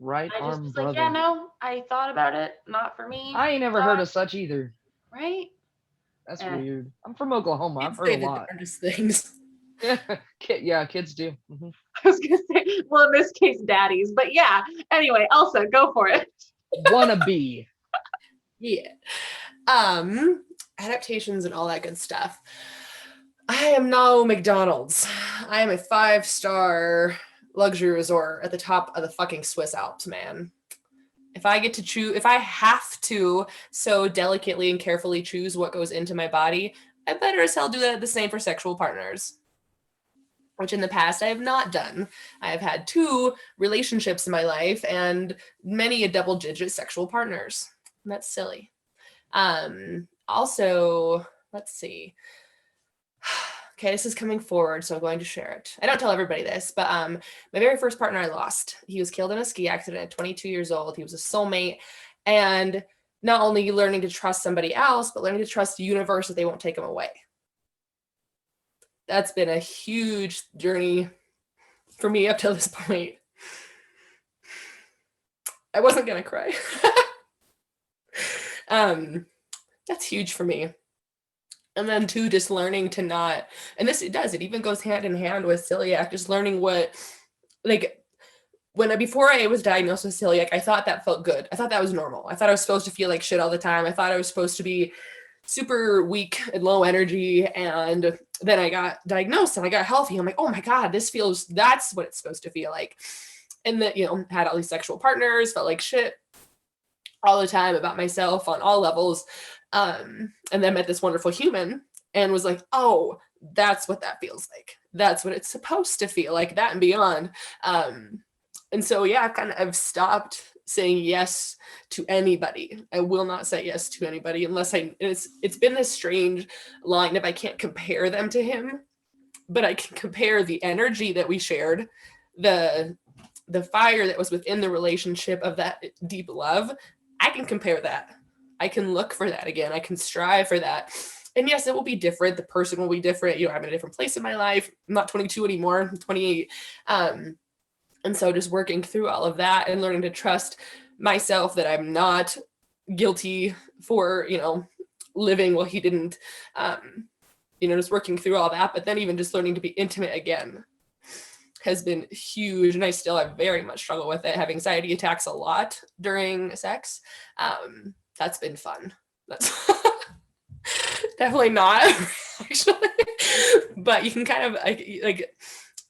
right
I just
arm
was
brother.
like, yeah, no, I thought about it, not for me.
I ain't never heard of such either.
Right?
That's weird. I'm from Oklahoma. I've heard a lot.
Things.
Yeah, kids do. Mm-hmm.
I was gonna say, well, in this case, daddies, but yeah. Anyway, Elsa, go for it.
Wannabe.
Yeah. Adaptations and all that good stuff. I am no McDonald's. I am a 5-star luxury resort at the top of the fucking Swiss Alps, man. If I get to choose, if I have to so delicately and carefully choose what goes into my body, I better as hell do that the same for sexual partners, which in the past I have not done. I have had 2 relationships in my life and many a double-digit sexual partners. That's silly. Also, let's see. Okay, this is coming forward, so I'm going to share it. I don't tell everybody this, but my very first partner I lost. He was killed in a ski accident at 22 years old. He was a soulmate. And not only learning to trust somebody else, but learning to trust the universe that they won't take him away. That's been a huge journey for me up till this point. I wasn't going to cry. That's huge for me. And then 2, just learning to not, and it even goes hand in hand with celiac, just learning what, like, before I was diagnosed with celiac, I thought that felt good. I thought that was normal. I thought I was supposed to feel like shit all the time. I thought I was supposed to be super weak and low energy. And then I got diagnosed and I got healthy. I'm like, oh my God, that's what it's supposed to feel like. And then, had all these sexual partners, felt like shit all the time about myself on all levels. And then met this wonderful human and was like, oh, that's what that feels like. That's what it's supposed to feel like, that and beyond. And so, yeah, I've stopped saying yes to anybody. I will not say yes to anybody unless it's been this strange line of I can't compare them to him, but I can compare the energy that we shared, the fire that was within the relationship of that deep love. I can compare that. I can look for that again. I can strive for that. And yes, it will be different. The person will be different. You know, I'm in a different place in my life. I'm not 22 anymore. I'm 28. And so just working through all of that and learning to trust myself that I'm not guilty for, you know, living while he didn't, you know, just working through all that. But then even just learning to be intimate again has been huge. And I very much struggle with it. I have anxiety attacks a lot during sex. That's been fun. That's definitely not actually, but you can kind of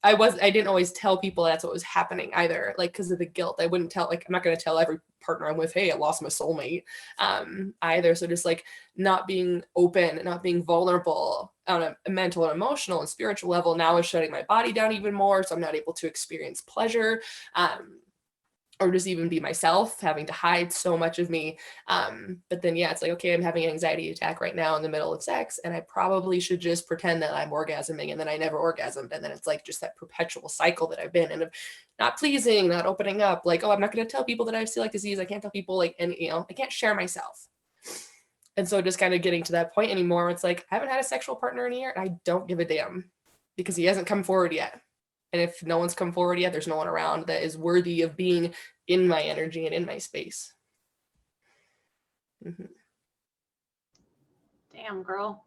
I didn't always tell people that's what was happening either, like because of the guilt. I wouldn't tell, like I'm not going to tell every partner I'm with, hey, I lost my soulmate, either. So just like not being open, not being vulnerable on a mental and emotional and spiritual level now is shutting my body down even more, so I'm not able to experience pleasure, or just even be myself, having to hide so much of me. But then, yeah, it's like, okay, I'm having an anxiety attack right now in the middle of sex, and I probably should just pretend that I'm orgasming, and then I never orgasmed. And then it's like just that perpetual cycle that I've been in of not pleasing, not opening up. Like, oh, I'm not going to tell people that I have celiac disease. I can't tell people, like, and, you know, I can't share myself. And so just kind of getting to that point anymore, it's like, I haven't had a sexual partner in a year, and I don't give a damn because he hasn't come forward yet. And if no one's come forward yet, there's no one around that is worthy of being in my energy and in my space. Mm-hmm.
Damn, girl.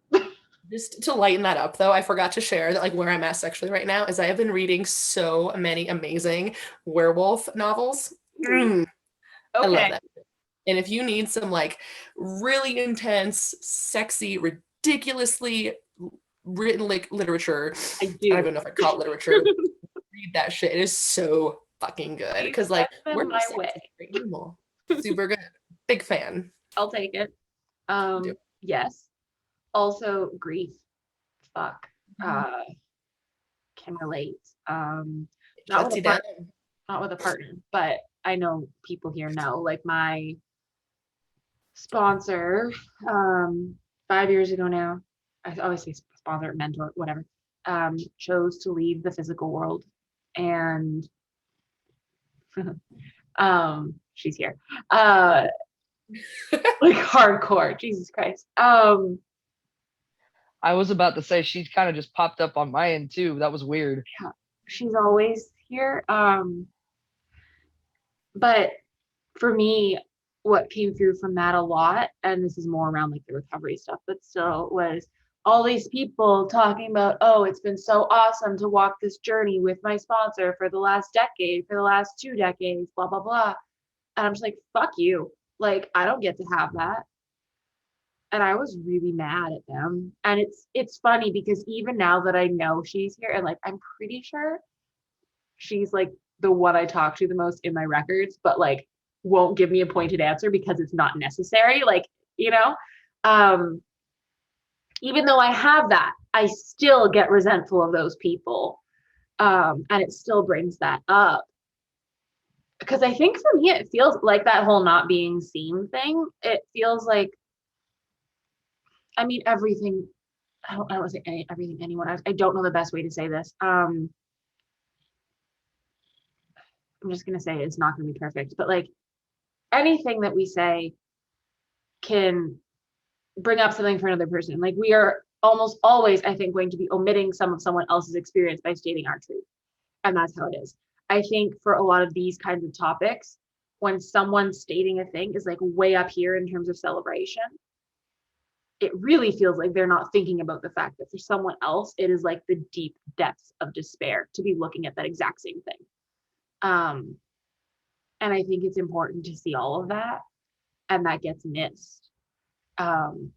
Just to lighten that up, though, I forgot to share that, like, where I'm at sexually right now is I have been reading so many amazing werewolf novels.
Okay.
I love that. And if you need some, like, really intense, sexy, ridiculously written, like, literature,
I do.
I don't even know if I call it literature. Read that shit. It is so fucking good because, like, we're
my way.
Super good. Big fan.
I'll take it. Yes. Also, grief. Fuck. Can relate. Not with a partner, but I know people here know. Like my sponsor, 5 years ago now, I always say sponsor, mentor, whatever, chose to leave the physical world, and she's here. Like hardcore, Jesus Christ.
I was about to say she kind of just popped up on my end too. That was weird.
Yeah, she's always here. But for me, what came through from that a lot, and this is more around like the recovery stuff, but still, was all these people talking about, oh, it's been so awesome to walk this journey with my sponsor for the last decade, for the last 2 decades, blah, blah, blah. And I'm just like, fuck you. Like, I don't get to have that. And I was really mad at them. And it's funny because even now that I know she's here, and like I'm pretty sure she's like the one I talk to the most in my records, but like won't give me a pointed answer because it's not necessary. Like, you know, even though I have that, I still get resentful of those people. And it still brings that up. Because I think for me, it feels like that whole not being seen thing. It feels like, I mean, everything, I don't want to say everything, anyone, I don't know the best way to say this. I'm just going to say it's not going to be perfect, but like anything that we say can bring up something for another person. Like we are almost always, I think, going to be omitting some of someone else's experience by stating our truth. And that's how it is. I think for a lot of these kinds of topics, when someone's stating a thing is like way up here in terms of celebration, it really feels like they're not thinking about the fact that for someone else, it is like the deep depths of despair to be looking at that exact same thing. And I think it's important to see all of that, and that gets missed. And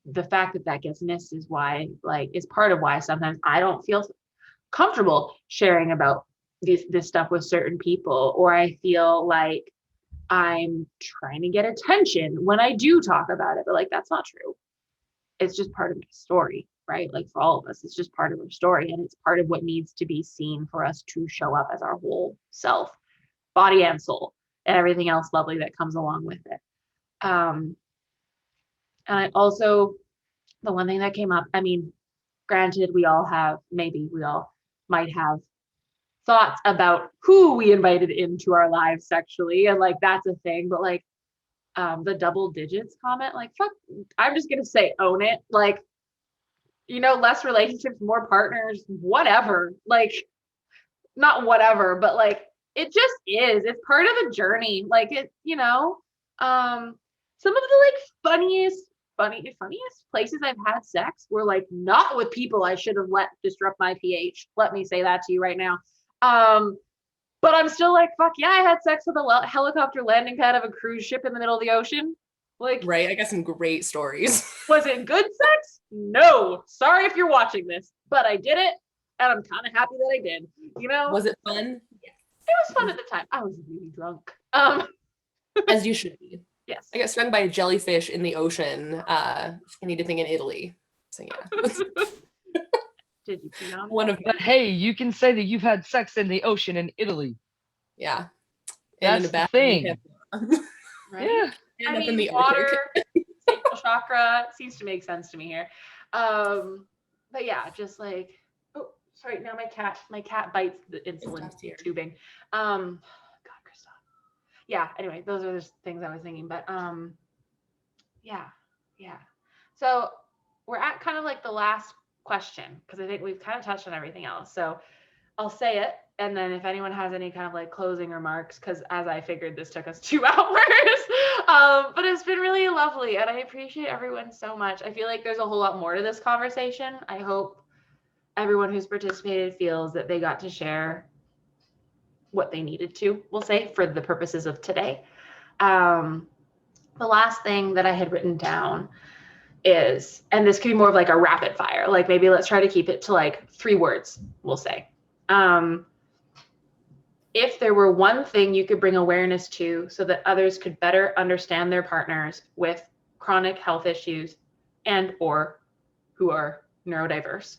the fact that that gets missed is why, like, is part of why sometimes I don't feel comfortable sharing about this stuff with certain people, or I feel like I'm trying to get attention when I do talk about it, but like that's not true. It's just part of my story, right? Like for all of us, it's just part of our story, and it's part of what needs to be seen for us to show up as our whole self, body and soul, and everything else lovely that comes along with it. And I also, the one thing that came up, I mean, granted, we all might have thoughts about who we invited into our lives sexually, and like that's a thing, but like the double digits comment, like, fuck, I'm just gonna say own it. Like, less relationships, more partners, whatever. Like, not whatever, but like, it just is. It's part of the journey. Like, some of the like funniest places I've had sex were like not with people I should have let disrupt my pH. Let me say that to you right now. But I'm still like, fuck yeah, I had sex with a helicopter landing pad of a cruise ship in the middle of the ocean. Like,
Right. I got some great stories.
was it good sex? No. Sorry if you're watching this, but I did it, and I'm kind of happy that I did.
Was it fun?
It was fun at the time. I was really drunk.
As you should be.
Yes.
I got stung by a jellyfish in the ocean. I need to think in Italy. So yeah.
Did you pee on it?
One of
But hey, you can say that you've had sex in the ocean in Italy.
yeah.
That's the thing.
Right?
Yeah.
And
I
up in
mean,
the
water,
Arctic.
sacral chakra seems to make sense to me here. But yeah, just like, oh, sorry, now my cat bites the insulin
tough here.
tubing. God, Christoph. Yeah, anyway, those are just things I was thinking, but yeah. So we're at kind of like the last question, because I think we've kind of touched on everything else. So I'll say it, and then if anyone has any kind of like closing remarks, because as I figured, this took us 2 hours. But it's been really lovely, and I appreciate everyone so much. I feel like there's a whole lot more to this conversation. I hope everyone who's participated feels that they got to share what they needed to, we'll say, for the purposes of today. The last thing that I had written down is, and this could be more of like a rapid fire, like maybe let's try to keep it to like 3 words, we'll say. If there were one thing you could bring awareness to so that others could better understand their partners with chronic health issues and or who are neurodiverse,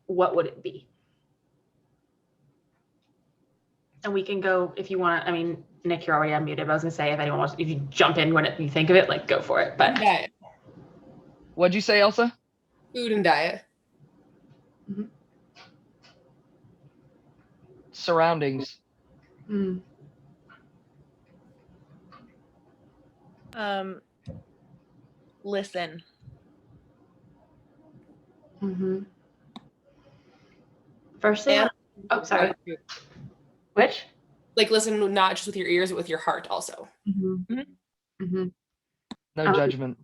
what would it be? And we can go, if you want, I mean, Nick, you're already unmuted, but I was gonna say, if anyone wants, if you jump in when you think of it, like, go for it. But
Diet.
What'd you say, Elsa?
Food and diet.
Surroundings.
Listen.
First thing, oh, sorry. Which?
Like, listen, not just with your ears, but with your heart also.
No judgment.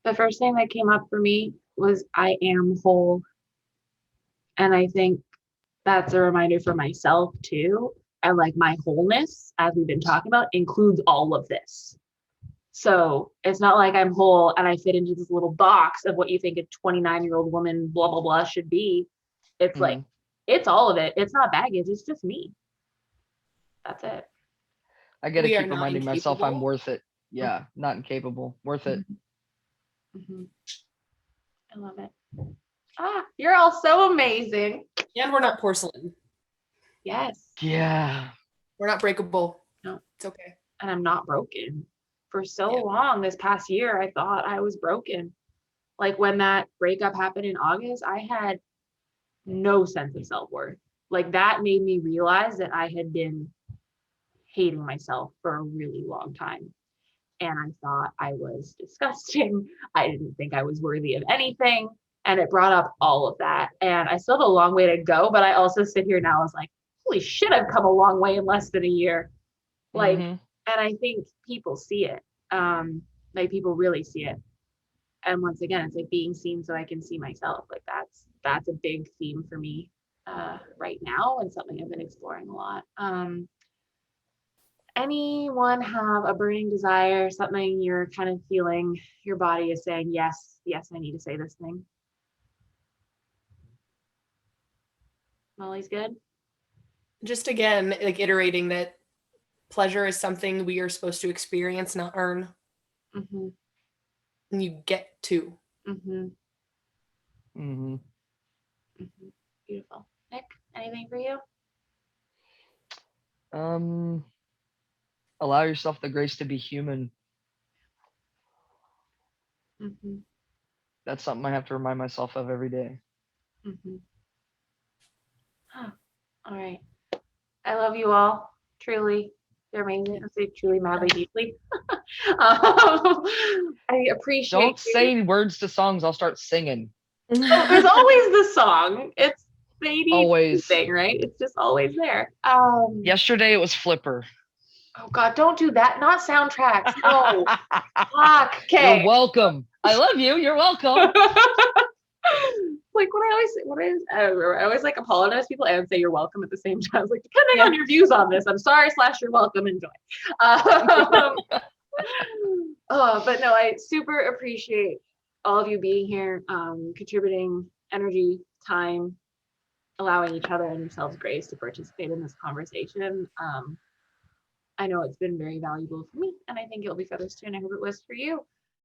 The first thing that came up for me was I am whole. And I think that's a reminder for myself too. And like my wholeness, as we've been talking about, includes all of this. So it's not like I'm whole and I fit into this little box of what you think a 29-year-old woman, blah, blah, blah, should be. It's like, it's all of it. It's not baggage. It's just me. That's it.
I gotta
We are
keep
not
reminding myself I'm
incapable.
worth it. Yeah, not incapable. Worth it.
I love it. You're all so amazing.
And we're not porcelain.
Yes.
Yeah.
We're not breakable.
No.
It's okay.
And I'm not broken. For so long this past year, I thought I was broken. Like when that breakup happened in August, I had no sense of self-worth. Like that made me realize that I had been hating myself for a really long time. And I thought I was disgusting. I didn't think I was worthy of anything. And it brought up all of that. And I still have a long way to go, but I also sit here now as like, holy shit, I've come a long way in less than a year. Like, and I think people see it. Like people really see it. And once again, it's like being seen so I can see myself. Like that's a big theme for me right now, and something I've been exploring a lot. Anyone have a burning desire, something you're kind of feeling your body is saying, yes, I need to say this thing? Molly's good?
Just again, like iterating that pleasure is something we are supposed to experience, not earn. And you get to.
Beautiful. Nick, anything for you?
Allow yourself the grace to be human. That's something I have to remind myself of every day.
All right. I love you all. Truly. You're amazing. I say truly, madly, deeply. I appreciate
Don't
you.
say words to songs. I'll start singing.
Oh, there's always the song. It's the ADHD
Always.
thing, right? It's just always there.
Yesterday it was Flipper.
Oh God, don't do that. Not soundtracks. No. Fuck. Okay.
You're welcome. I love you. You're welcome.
Like I always like apologize to people and say you're welcome at the same time. Like, depending on your views on this, I'm sorry / you're welcome. Enjoy. But no, I super appreciate all of you being here, contributing energy, time, allowing each other and yourselves grace to participate in this conversation. I know it's been very valuable for me, and I think it'll be for others too, and I hope it was for you.